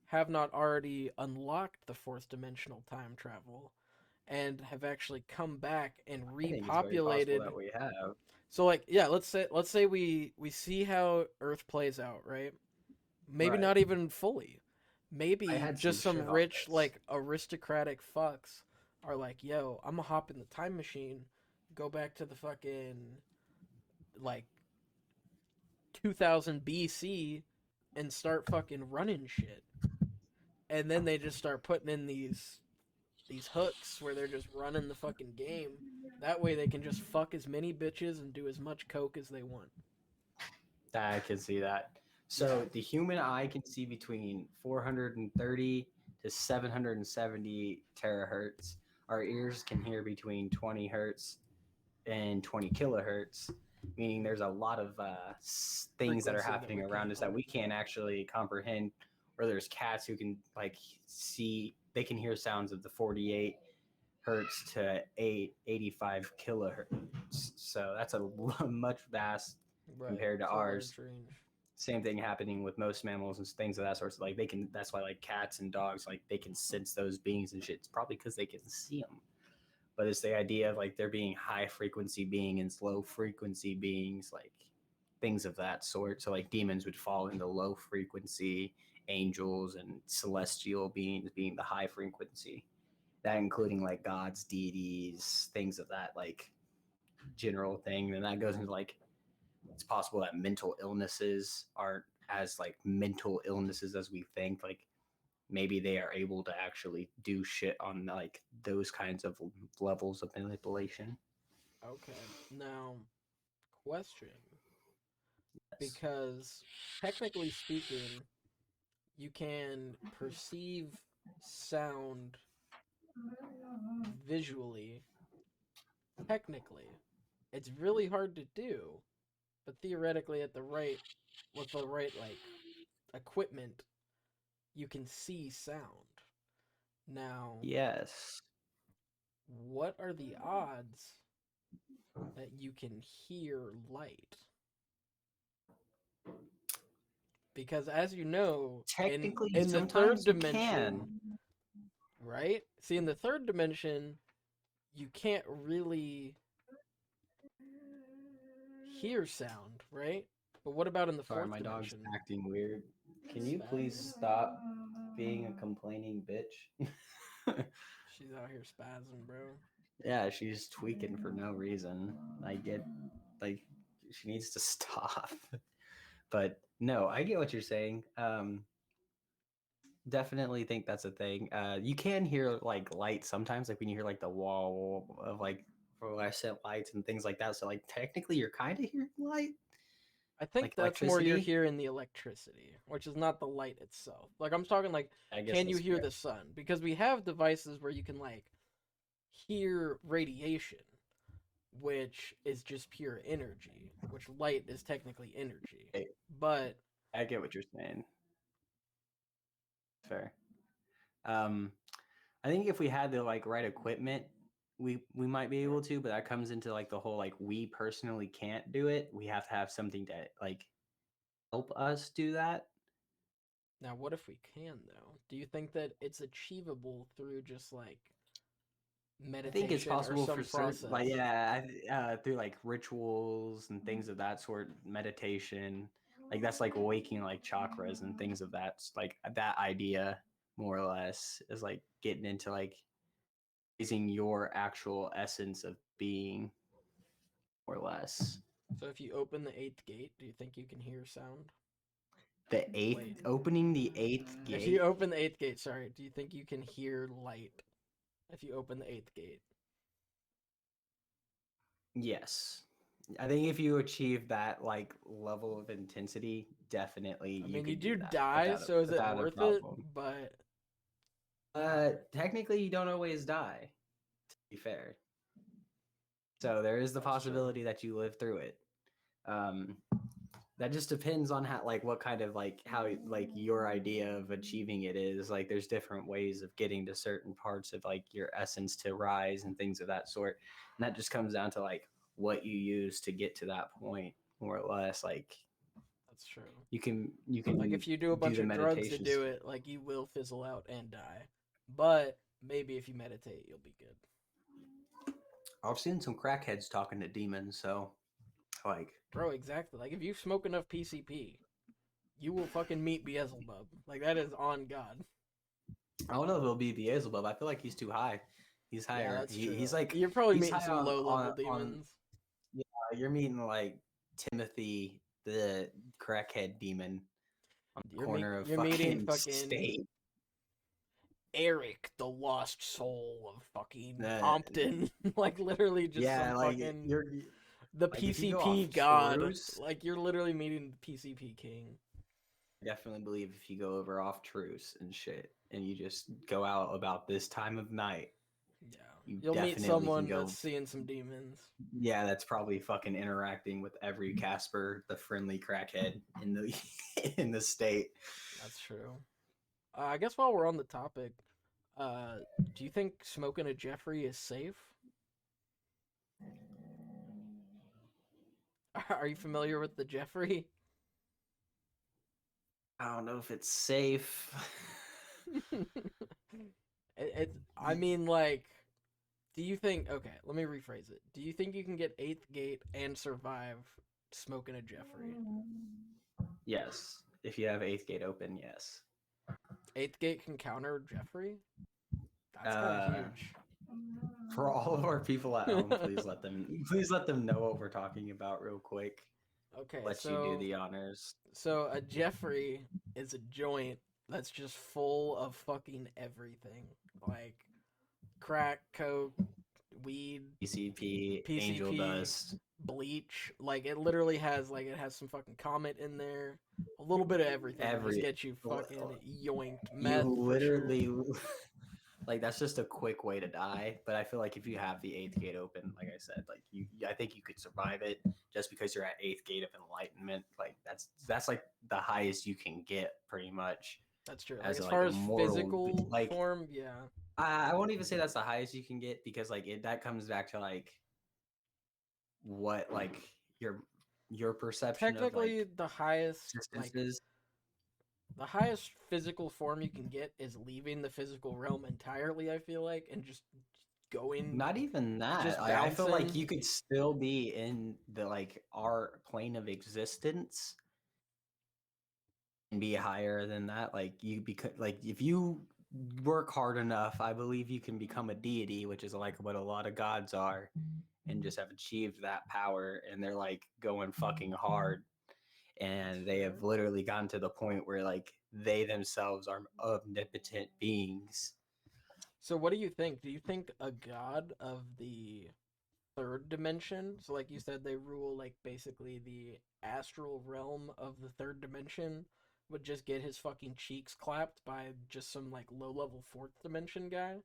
[SPEAKER 2] have not already unlocked the fourth dimensional time travel and have actually come back and
[SPEAKER 1] I think it's very possible that
[SPEAKER 2] repopulated.
[SPEAKER 1] we have.
[SPEAKER 2] So like yeah, let's say we see how Earth plays out, right? Maybe
[SPEAKER 1] Right.
[SPEAKER 2] not even fully.
[SPEAKER 1] I
[SPEAKER 2] Maybe
[SPEAKER 1] had some
[SPEAKER 2] just some
[SPEAKER 1] shit on
[SPEAKER 2] rich
[SPEAKER 1] this.
[SPEAKER 2] like aristocratic fucks are like, "Yo, I'm gonna hop in the time machine, go back to the fucking like 2000 BC and start fucking running shit." And then they just start putting in these hooks where they're just running the fucking game. That way they can just fuck as many bitches and do as much coke as they want.
[SPEAKER 1] I can see that.
[SPEAKER 2] Yeah.
[SPEAKER 1] So the human eye can see between 430 to 770 terahertz. Our ears can hear between 20 hertz and 20 kilohertz, meaning there's a lot of things that are
[SPEAKER 2] Frequency that
[SPEAKER 1] happening
[SPEAKER 2] we
[SPEAKER 1] around
[SPEAKER 2] can't
[SPEAKER 1] us that we can't
[SPEAKER 2] understand.
[SPEAKER 1] actually comprehend. Or there's cats who can like see, they can hear sounds of the 48. hertz to 85 kilohertz. So that's a much vast
[SPEAKER 2] Right.
[SPEAKER 1] compared to
[SPEAKER 2] It's a large
[SPEAKER 1] ours.
[SPEAKER 2] range.
[SPEAKER 1] Same thing happening with most mammals and things of that sort. So like they can. That's why like cats and dogs like they can sense those beings and shit. It's probably because they can see them. But it's the idea of like there being high frequency being and low frequency beings, like things of that sort. So like demons would fall into low frequency, angels and celestial beings being the high frequency. That including like gods, deities, things of that like general thing. And that goes into like it's possible that mental illnesses aren't as like mental illnesses as we think. Like maybe they are able to actually do shit on like those kinds of levels of manipulation.
[SPEAKER 2] Okay. Now, question.
[SPEAKER 1] Yes.
[SPEAKER 2] Because technically speaking, you can perceive sound visually. Technically, it's really hard to do, but theoretically, with the right like equipment, you can see sound. Now,
[SPEAKER 1] Yes.
[SPEAKER 2] what are the odds that you can hear light? Because as you know,
[SPEAKER 1] Technically,
[SPEAKER 2] in the third
[SPEAKER 1] sometimes you
[SPEAKER 2] dimension,
[SPEAKER 1] can.
[SPEAKER 2] right? See, in the third dimension, you can't really hear sound, right? But what about in the
[SPEAKER 1] Sorry,
[SPEAKER 2] fourth
[SPEAKER 1] my dog's
[SPEAKER 2] dimension?
[SPEAKER 1] acting weird. Can you please
[SPEAKER 2] Spazzing.
[SPEAKER 1] stop being a complaining bitch?
[SPEAKER 2] She's out here spazzing, bro.
[SPEAKER 1] Yeah, she's tweaking for no reason. I get like she needs to stop. But no, I get what you're saying. Definitely think that's a thing. You can hear like light sometimes, like when you hear like the wall of like fluorescent lights and things like that. So like technically, you're kind of hearing light,
[SPEAKER 2] I think
[SPEAKER 1] like
[SPEAKER 2] that's more you're
[SPEAKER 1] electricity.
[SPEAKER 2] hearing the electricity, which is not the light itself. Like I'm talking like,
[SPEAKER 1] I guess
[SPEAKER 2] can you
[SPEAKER 1] that's
[SPEAKER 2] hear the
[SPEAKER 1] fair.
[SPEAKER 2] sun? Because we have devices where you can like hear radiation, which is just pure energy, which light is technically energy.
[SPEAKER 1] I,
[SPEAKER 2] But
[SPEAKER 1] I get what you're saying. Fair. Um, I think if we had the like right equipment, we might be able to, but that comes into like the whole like we personally can't do it. We have to have something to like help us do that.
[SPEAKER 2] now what if we can though? Do you think that it's achievable through just like
[SPEAKER 1] I think it's
[SPEAKER 2] meditation or
[SPEAKER 1] possible for
[SPEAKER 2] some
[SPEAKER 1] certain,
[SPEAKER 2] process?
[SPEAKER 1] like yeah, through like rituals and things of that sort, meditation. Like that's like awakening like chakras and things of that. Like that idea, more or less, is like getting into like raising your actual essence of being, more or less.
[SPEAKER 2] So if you open the eighth gate, do you think you can hear sound?
[SPEAKER 1] The
[SPEAKER 2] Wait.
[SPEAKER 1] eighth, opening the eighth
[SPEAKER 2] If you
[SPEAKER 1] gate.
[SPEAKER 2] open the eighth gate, sorry, do you think you can hear light if you open the eighth gate?
[SPEAKER 1] Yes, I think if you achieve that like level of intensity, definitely
[SPEAKER 2] I
[SPEAKER 1] you
[SPEAKER 2] mean, you
[SPEAKER 1] could do
[SPEAKER 2] do
[SPEAKER 1] that
[SPEAKER 2] die, so is it
[SPEAKER 1] without a
[SPEAKER 2] worth it?
[SPEAKER 1] problem.
[SPEAKER 2] But
[SPEAKER 1] Technically, you don't always die. To be fair, so there is the
[SPEAKER 2] that's true.
[SPEAKER 1] possibility that you live through it. Um, that just depends on how, like, what kind of like how like your idea of achieving it is. Like, there's different ways of getting to certain parts of like your essence to rise and things of that sort, and that just comes down to like what you use to get to that point, more or less. Like,
[SPEAKER 2] That's true.
[SPEAKER 1] you
[SPEAKER 2] Like
[SPEAKER 1] can
[SPEAKER 2] if you do a
[SPEAKER 1] do
[SPEAKER 2] bunch
[SPEAKER 1] the
[SPEAKER 2] of drugs to
[SPEAKER 1] meditations.
[SPEAKER 2] do it, like you will fizzle out and die. But maybe if you meditate, you'll be good.
[SPEAKER 1] I've seen some crackheads talking to demons, so like
[SPEAKER 2] Bro, exactly. Like if you smoke enough PCP, you will fucking meet Beelzebub. Like that is on God.
[SPEAKER 1] I don't know if it'll be Beelzebub. I feel like he's too high. He's
[SPEAKER 2] Yeah,
[SPEAKER 1] higher.
[SPEAKER 2] that's true.
[SPEAKER 1] He's like
[SPEAKER 2] You're probably
[SPEAKER 1] he's
[SPEAKER 2] meeting
[SPEAKER 1] high
[SPEAKER 2] some low level
[SPEAKER 1] on.
[SPEAKER 2] demons.
[SPEAKER 1] Yeah, you're meeting like Timothy, the crackhead demon, on the corner of
[SPEAKER 2] You're meeting
[SPEAKER 1] fucking
[SPEAKER 2] fucking
[SPEAKER 1] state.
[SPEAKER 2] Eric, the lost soul of fucking
[SPEAKER 1] Uh,
[SPEAKER 2] Compton. Like literally just some
[SPEAKER 1] yeah, like
[SPEAKER 2] fucking
[SPEAKER 1] you're
[SPEAKER 2] the
[SPEAKER 1] like if you go off
[SPEAKER 2] PCP god.
[SPEAKER 1] truce,
[SPEAKER 2] Like you're literally meeting the PCP king.
[SPEAKER 1] I definitely believe if you go over off truce and shit, and you just go out about this time of night,
[SPEAKER 2] Yeah.
[SPEAKER 1] you
[SPEAKER 2] You'll meet
[SPEAKER 1] definitely can
[SPEAKER 2] someone that's
[SPEAKER 1] go.
[SPEAKER 2] seeing some demons.
[SPEAKER 1] Yeah, that's probably fucking interacting with every Casper, the friendly crackhead in the in the state.
[SPEAKER 2] That's true. I guess while we're on the topic, Uh, do you think smoking a Jeffrey is safe? Are you familiar with the Jeffrey?
[SPEAKER 1] I don't know if it's safe.
[SPEAKER 2] It's. I mean, like, do you think? Okay, let me rephrase it. Do you think you can get Eighth Gate and survive smoking a Jeffrey?
[SPEAKER 1] Yes, if you have eighth gate open, yes.
[SPEAKER 2] Eighth Gate can counter Jeffrey. That's kind of
[SPEAKER 1] Uh,
[SPEAKER 2] huge.
[SPEAKER 1] for all of our people at home, please let them know what we're talking about real quick.
[SPEAKER 2] Okay,
[SPEAKER 1] Let you do
[SPEAKER 2] so
[SPEAKER 1] the honors.
[SPEAKER 2] a Jeffrey is a joint that's just full of fucking everything, like crack, coke, weed,
[SPEAKER 1] PCP, Angel
[SPEAKER 2] PCP,
[SPEAKER 1] Dust,
[SPEAKER 2] bleach. Like it has some fucking comet in there. A little bit of everything to just
[SPEAKER 1] every
[SPEAKER 2] get you fucking yoinked.
[SPEAKER 1] you
[SPEAKER 2] Meth for sure.
[SPEAKER 1] literally like that's just a quick way to die. But I feel like if you have the eighth gate open, like I said, like I think you could survive it just because you're at eighth gate of enlightenment. Like that's like the highest you can get, pretty much,
[SPEAKER 2] That's true. Like
[SPEAKER 1] as
[SPEAKER 2] as
[SPEAKER 1] like
[SPEAKER 2] far
[SPEAKER 1] a
[SPEAKER 2] as
[SPEAKER 1] mortal.
[SPEAKER 2] physical
[SPEAKER 1] Like
[SPEAKER 2] form, yeah.
[SPEAKER 1] I won't even say that's the highest you can get because like that comes back to like what like your your perception of
[SPEAKER 2] Technically,
[SPEAKER 1] like
[SPEAKER 2] the highest
[SPEAKER 1] existence is.
[SPEAKER 2] physical form you can get is leaving the physical realm entirely. I feel like, and just going,
[SPEAKER 1] Not even that.
[SPEAKER 2] just
[SPEAKER 1] I feel like
[SPEAKER 2] bouncing.
[SPEAKER 1] you could still be in the like our plane of existence and be higher than that. Like you become like if you work hard enough, I believe you can become a deity, which is like what a lot of gods are, and just have achieved that power. And they're like going fucking hard,
[SPEAKER 2] That's
[SPEAKER 1] and they
[SPEAKER 2] fair.
[SPEAKER 1] have literally gotten to the point where like they themselves are omnipotent beings.
[SPEAKER 2] So, what do you think? Do you think a god of the third dimension? So, like you said, they rule like basically the astral realm of the third dimension. Would just get his fucking cheeks clapped by just some like low level fourth dimension guy?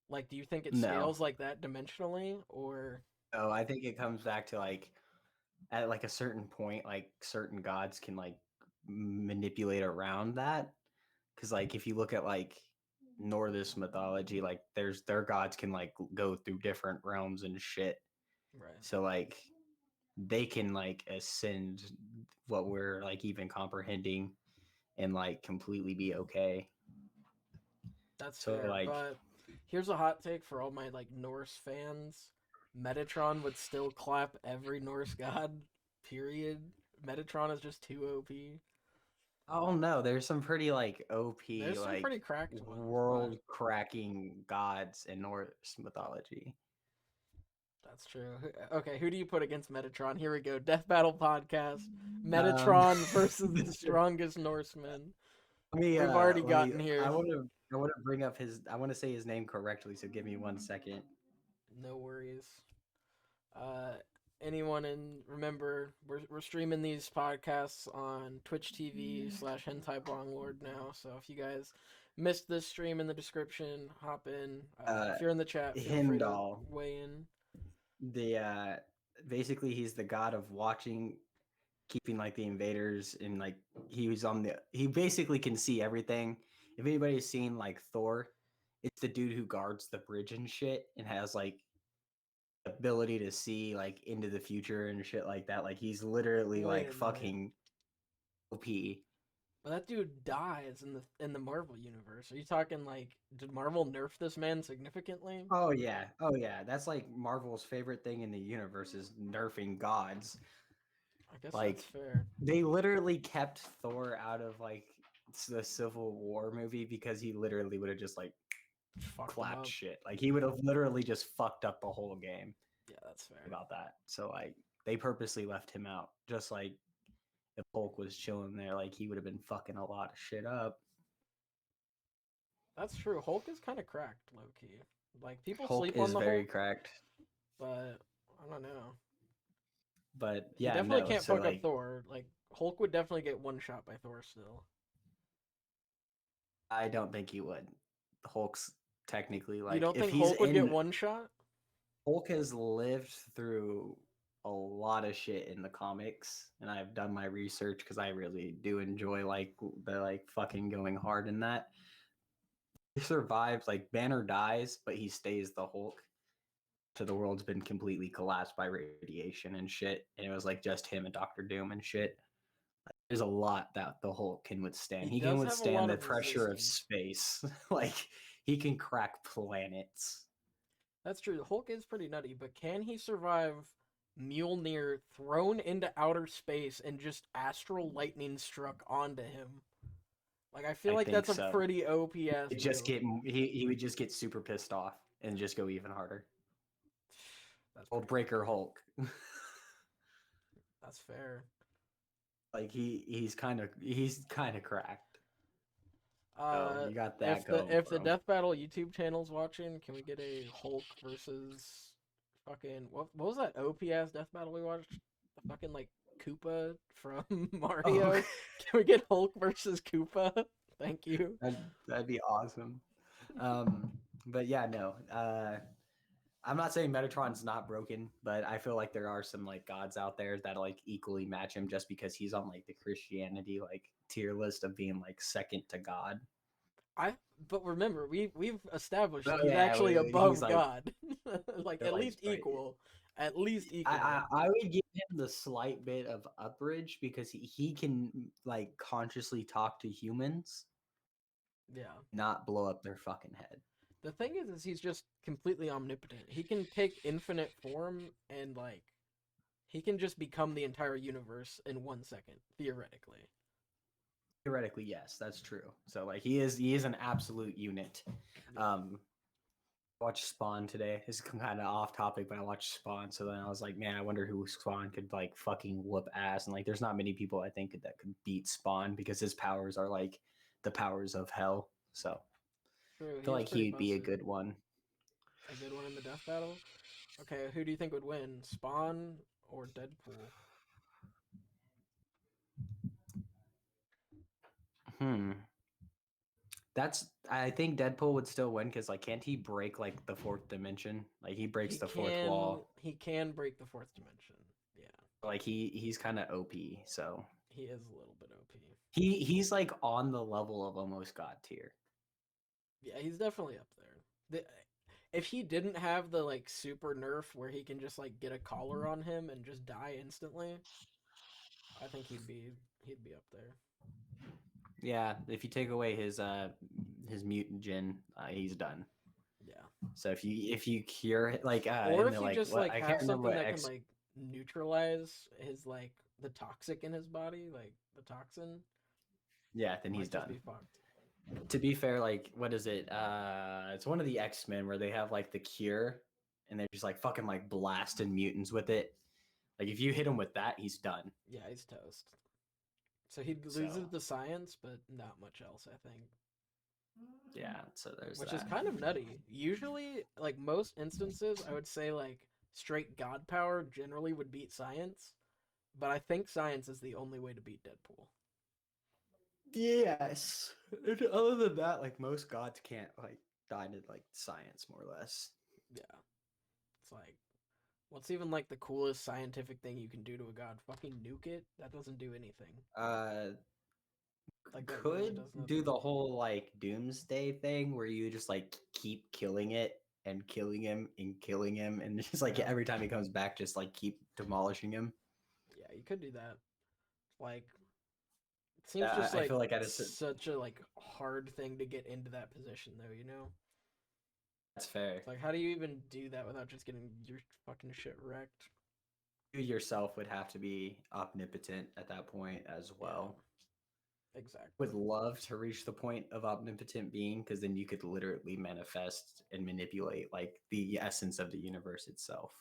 [SPEAKER 2] Like, do you think it
[SPEAKER 1] No,
[SPEAKER 2] scales like that dimensionally, or
[SPEAKER 1] no, I think it comes back to like at like a certain point, like certain gods can like manipulate around that. Because like if you look at like Nordic mythology, like their gods can like go through different realms and shit.
[SPEAKER 2] right?
[SPEAKER 1] So like they can like ascend what we're like even comprehending and like completely be okay.
[SPEAKER 2] That's
[SPEAKER 1] So
[SPEAKER 2] fair.
[SPEAKER 1] like
[SPEAKER 2] But here's a hot take for all my like Norse fans. Metatron would still clap every Norse god. Period. Metatron is just too OP.
[SPEAKER 1] oh no, there's some pretty like OP
[SPEAKER 2] There's some
[SPEAKER 1] like
[SPEAKER 2] pretty cracked ones, but
[SPEAKER 1] world cracking gods in Norse mythology.
[SPEAKER 2] that's true. Okay, who do you put against Metatron? Here we go. Death Battle Podcast.
[SPEAKER 1] Um,
[SPEAKER 2] Metatron versus the strongest Norseman. We've already
[SPEAKER 1] let me.
[SPEAKER 2] gotten here.
[SPEAKER 1] I want to bring up his. I want to say his name correctly. So give me 1 second.
[SPEAKER 2] No worries. Uh, anyone in remember we're streaming these podcasts on Twitch TV / Hentai Bonglord now. So if you guys missed this stream in the description, hop in.
[SPEAKER 1] Uh,
[SPEAKER 2] If you're in the chat, feel free to
[SPEAKER 1] Himdall.
[SPEAKER 2] weigh in.
[SPEAKER 1] The basically he's the god of watching, keeping like the invaders, and like he was on the. He basically can see everything. If anybody's seen like Thor, it's the dude who guards the bridge and shit, and has like ability to see like into the future and shit like that. Like he's literally
[SPEAKER 2] Wait
[SPEAKER 1] like
[SPEAKER 2] a minute.
[SPEAKER 1] fucking OP.
[SPEAKER 2] But that dude dies in the Marvel universe. Are you talking like did Marvel nerf this man significantly?
[SPEAKER 1] Oh yeah, oh yeah. That's like Marvel's favorite thing in the universe is nerfing gods.
[SPEAKER 2] I guess that's
[SPEAKER 1] Like
[SPEAKER 2] fair.
[SPEAKER 1] they literally kept Thor out of like the Civil War movie because he literally would have just like
[SPEAKER 2] Fucked him
[SPEAKER 1] clapped
[SPEAKER 2] up.
[SPEAKER 1] shit. Like he would have literally just fucked up the whole game
[SPEAKER 2] Yeah, that's fair.
[SPEAKER 1] about that. So like they purposely left him out. Just like if Hulk was chilling there, like he would have been fucking a lot of shit up.
[SPEAKER 2] That's true. Hulk is kind of cracked, low key. Like people
[SPEAKER 1] Hulk
[SPEAKER 2] sleep on
[SPEAKER 1] is
[SPEAKER 2] the
[SPEAKER 1] very
[SPEAKER 2] Hulk,
[SPEAKER 1] cracked.
[SPEAKER 2] but I don't know.
[SPEAKER 1] But
[SPEAKER 2] He
[SPEAKER 1] yeah,
[SPEAKER 2] definitely
[SPEAKER 1] no.
[SPEAKER 2] can't
[SPEAKER 1] So
[SPEAKER 2] fuck up
[SPEAKER 1] like
[SPEAKER 2] Thor. Like Hulk would definitely get one shot by Thor still.
[SPEAKER 1] I don't think he would. Hulk's technically
[SPEAKER 2] You
[SPEAKER 1] like
[SPEAKER 2] don't
[SPEAKER 1] if
[SPEAKER 2] think
[SPEAKER 1] he's
[SPEAKER 2] Hulk would get
[SPEAKER 1] in
[SPEAKER 2] one shot?
[SPEAKER 1] Hulk has lived through a lot of shit in the comics, and I've done my research because I really do enjoy like the like fucking going hard in that. He survives. Like Banner dies, but he stays the Hulk. So the world's been completely collapsed by radiation and shit, and it was like just him and Doctor Doom and shit. There's a lot that the Hulk can withstand.
[SPEAKER 2] He
[SPEAKER 1] He can
[SPEAKER 2] does have a
[SPEAKER 1] withstand
[SPEAKER 2] lot
[SPEAKER 1] the
[SPEAKER 2] of
[SPEAKER 1] pressure of
[SPEAKER 2] resistance.
[SPEAKER 1] space. Like he can crack planets.
[SPEAKER 2] That's true. Hulk is pretty nutty, but can he survive Mjolnir thrown into outer space and just astral lightning struck onto him? Like I feel
[SPEAKER 1] I
[SPEAKER 2] like
[SPEAKER 1] think
[SPEAKER 2] that's a
[SPEAKER 1] so.
[SPEAKER 2] pretty OP ass
[SPEAKER 1] He'd just
[SPEAKER 2] move.
[SPEAKER 1] get he would just get super pissed off and just go even harder.
[SPEAKER 2] That's
[SPEAKER 1] Old
[SPEAKER 2] pretty
[SPEAKER 1] Breaker
[SPEAKER 2] OP.
[SPEAKER 1] Hulk.
[SPEAKER 2] That's fair.
[SPEAKER 1] Like he's kind of cracked. So
[SPEAKER 2] Uh,
[SPEAKER 1] you got that going
[SPEAKER 2] if
[SPEAKER 1] for
[SPEAKER 2] the
[SPEAKER 1] him.
[SPEAKER 2] Death Battle YouTube channel's watching, can we get a Hulk versus fucking what was that OP ass Death Battle we watched? The fucking like Koopa from
[SPEAKER 1] Oh,
[SPEAKER 2] Mario. Can we get Hulk versus Koopa? Thank you.
[SPEAKER 1] that'd be awesome. Um, but yeah, no. I'm not saying Metatron's not broken, but I feel like there are some like gods out there that like equally match him just because he's on like the Christianity like tier list of being like second to God.
[SPEAKER 2] I but remember we've established
[SPEAKER 1] Oh
[SPEAKER 2] he's
[SPEAKER 1] yeah,
[SPEAKER 2] actually
[SPEAKER 1] he's
[SPEAKER 2] above
[SPEAKER 1] like
[SPEAKER 2] God, like
[SPEAKER 1] they're
[SPEAKER 2] at
[SPEAKER 1] like
[SPEAKER 2] least
[SPEAKER 1] right.
[SPEAKER 2] equal, at least
[SPEAKER 1] I,
[SPEAKER 2] equal.
[SPEAKER 1] I would give him the slight bit of upbridge because he can like consciously talk to humans,
[SPEAKER 2] Yeah.
[SPEAKER 1] not blow up their fucking head.
[SPEAKER 2] The thing is he's just completely omnipotent. He can take infinite form and like he can just become the entire universe in 1 second, theoretically.
[SPEAKER 1] Theoretically, yes, that's true. So like he is an absolute unit.
[SPEAKER 2] Yeah.
[SPEAKER 1] Um, watched Spawn today. It's kind of off topic, but I watched Spawn. So then I was like, man, I wonder who Spawn could like fucking whoop ass. And like, there's not many people I think that could beat Spawn because his powers are like the powers of hell. So I
[SPEAKER 2] True, he
[SPEAKER 1] feel
[SPEAKER 2] is
[SPEAKER 1] like
[SPEAKER 2] pretty
[SPEAKER 1] he'd be a
[SPEAKER 2] busted.
[SPEAKER 1] good one.
[SPEAKER 2] A good one in the death battle. Okay, who do you think would win? Spawn or Deadpool?
[SPEAKER 1] Hmm. That's I think Deadpool would still win because like can't he break like the fourth dimension? Like he breaks the fourth wall.
[SPEAKER 2] He can break the fourth dimension. Yeah.
[SPEAKER 1] Like he's kind of OP. So
[SPEAKER 2] He is a little bit OP.
[SPEAKER 1] he's like on the level of almost God tier.
[SPEAKER 2] Yeah, he's definitely up there. If he didn't have the like super nerf where he can just like get a collar on him and just die instantly, I think he'd be up there.
[SPEAKER 1] Yeah, if you take away his mutant gen, he's done.
[SPEAKER 2] Yeah.
[SPEAKER 1] So if you cure like
[SPEAKER 2] Or
[SPEAKER 1] in
[SPEAKER 2] if
[SPEAKER 1] the
[SPEAKER 2] you
[SPEAKER 1] like
[SPEAKER 2] just
[SPEAKER 1] what
[SPEAKER 2] like
[SPEAKER 1] I can't
[SPEAKER 2] have
[SPEAKER 1] remember
[SPEAKER 2] something
[SPEAKER 1] what
[SPEAKER 2] that can
[SPEAKER 1] X.
[SPEAKER 2] like neutralize his like the toxic in his body, like the toxin,
[SPEAKER 1] Yeah, then he's
[SPEAKER 2] might just
[SPEAKER 1] done.
[SPEAKER 2] be fucked.
[SPEAKER 1] To be fair, like what is it? It's one of the X-Men where they have like the cure, and they're just like fucking like blasting mutants with it. Like if you hit him with that, he's done.
[SPEAKER 2] Yeah, he's toast. So he
[SPEAKER 1] So
[SPEAKER 2] loses the science, but not much else, I think.
[SPEAKER 1] yeah, so there's
[SPEAKER 2] Which is
[SPEAKER 1] that.
[SPEAKER 2] kind of nutty. Usually, like most instances, I would say like straight god power generally would beat science, but I think science is the only way to beat Deadpool.
[SPEAKER 1] Yes. Other than that, like most gods can't like die to like science more or less.
[SPEAKER 2] Yeah, it's like what's even like the coolest scientific thing you can do to a god? Fucking nuke it? That doesn't do anything.
[SPEAKER 1] Uh,
[SPEAKER 2] Like that literally
[SPEAKER 1] could
[SPEAKER 2] does
[SPEAKER 1] do
[SPEAKER 2] nothing.
[SPEAKER 1] the whole like doomsday thing where you just like keep killing it and killing him and just like
[SPEAKER 2] Yeah,
[SPEAKER 1] every time he comes back just like keep demolishing him.
[SPEAKER 2] yeah, you could do that. Like it seems just
[SPEAKER 1] I
[SPEAKER 2] like
[SPEAKER 1] feel like
[SPEAKER 2] such a like hard thing to get into that position though, you know?
[SPEAKER 1] that's fair.
[SPEAKER 2] It's like how do you even do that without just getting your fucking shit wrecked?
[SPEAKER 1] You yourself would have to be omnipotent at that point as
[SPEAKER 2] Yeah,
[SPEAKER 1] well.
[SPEAKER 2] exactly.
[SPEAKER 1] Would love to reach the point of omnipotent being because then you could literally manifest and manipulate like the essence of the universe itself.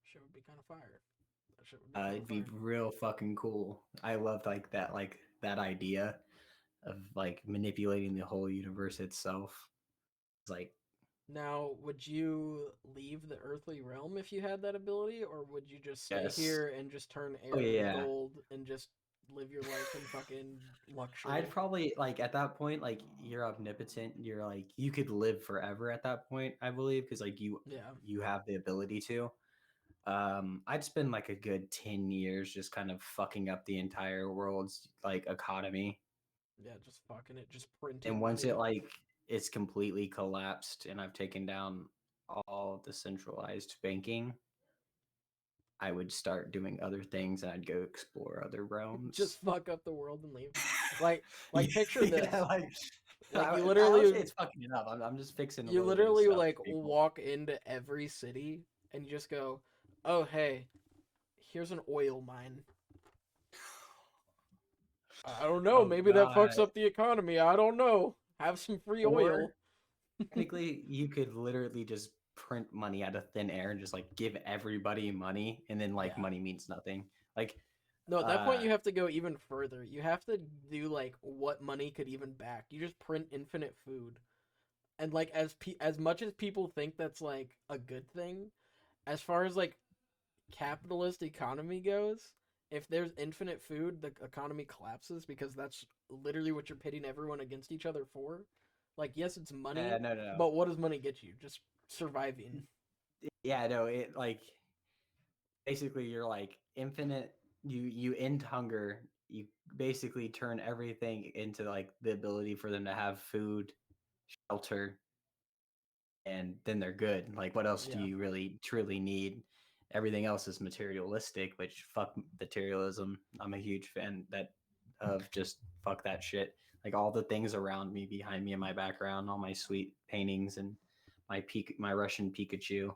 [SPEAKER 2] Shit would be kind of fire. That shit would be kind of
[SPEAKER 1] It'd be
[SPEAKER 2] fire.
[SPEAKER 1] real fucking cool. I love like that idea of like manipulating the whole universe itself. It's like
[SPEAKER 2] Now, would you leave the earthly realm if you had that ability, or would you just stay
[SPEAKER 1] yes.
[SPEAKER 2] here and just turn
[SPEAKER 1] Oh
[SPEAKER 2] air into
[SPEAKER 1] yeah.
[SPEAKER 2] gold and just live your life in fucking
[SPEAKER 1] I'd
[SPEAKER 2] luxury?
[SPEAKER 1] probably like at that point, like you're omnipotent, you're like you could live forever at that point, I believe, because like
[SPEAKER 2] Yeah,
[SPEAKER 1] you have the ability to. I'd spend like a good 10 years just kind of fucking up the entire world's like economy.
[SPEAKER 2] Yeah, just fucking it, just printing
[SPEAKER 1] And once it
[SPEAKER 2] money.
[SPEAKER 1] like it's completely collapsed and I've taken down all the centralized banking, I would start doing other things and I'd go explore other realms.
[SPEAKER 2] Just fuck up the world and leave. Like like picture
[SPEAKER 1] Yeah,
[SPEAKER 2] this.
[SPEAKER 1] like
[SPEAKER 2] Like
[SPEAKER 1] I would say it's fucking it up. I'm just fixing a
[SPEAKER 2] you
[SPEAKER 1] little bit of
[SPEAKER 2] literally
[SPEAKER 1] stuff
[SPEAKER 2] like
[SPEAKER 1] for people.
[SPEAKER 2] walk into every city and you just go, "Oh, hey, here's an oil mine." I don't know,
[SPEAKER 1] Oh
[SPEAKER 2] maybe that fucks
[SPEAKER 1] god.
[SPEAKER 2] up the economy. I don't know. Have some free oil.
[SPEAKER 1] Or technically you could literally just print money out of thin air and just like give everybody money and then like
[SPEAKER 2] Yeah.
[SPEAKER 1] money means nothing. Like
[SPEAKER 2] No, at that point
[SPEAKER 1] uh
[SPEAKER 2] you have to go even further. You have to do like what money could even back. You just print infinite food. And like as much as people think that's like a good thing, as far as like capitalist economy goes, if there's infinite food, the economy collapses because that's literally what you're pitting everyone against each other for. Like, yes, it's money,
[SPEAKER 1] no, no, no.
[SPEAKER 2] but what does money get you? Just surviving.
[SPEAKER 1] Yeah, no, it like basically you're like infinite, you end hunger, you basically turn everything into like the ability for them to have food, shelter, and then they're good. Like what else do
[SPEAKER 2] Yeah,
[SPEAKER 1] you really truly need? Everything else is materialistic, which fuck materialism. I'm a huge fan that of just fuck that shit. Like all the things around me, behind me in my background, all my sweet paintings and my Russian Pikachu,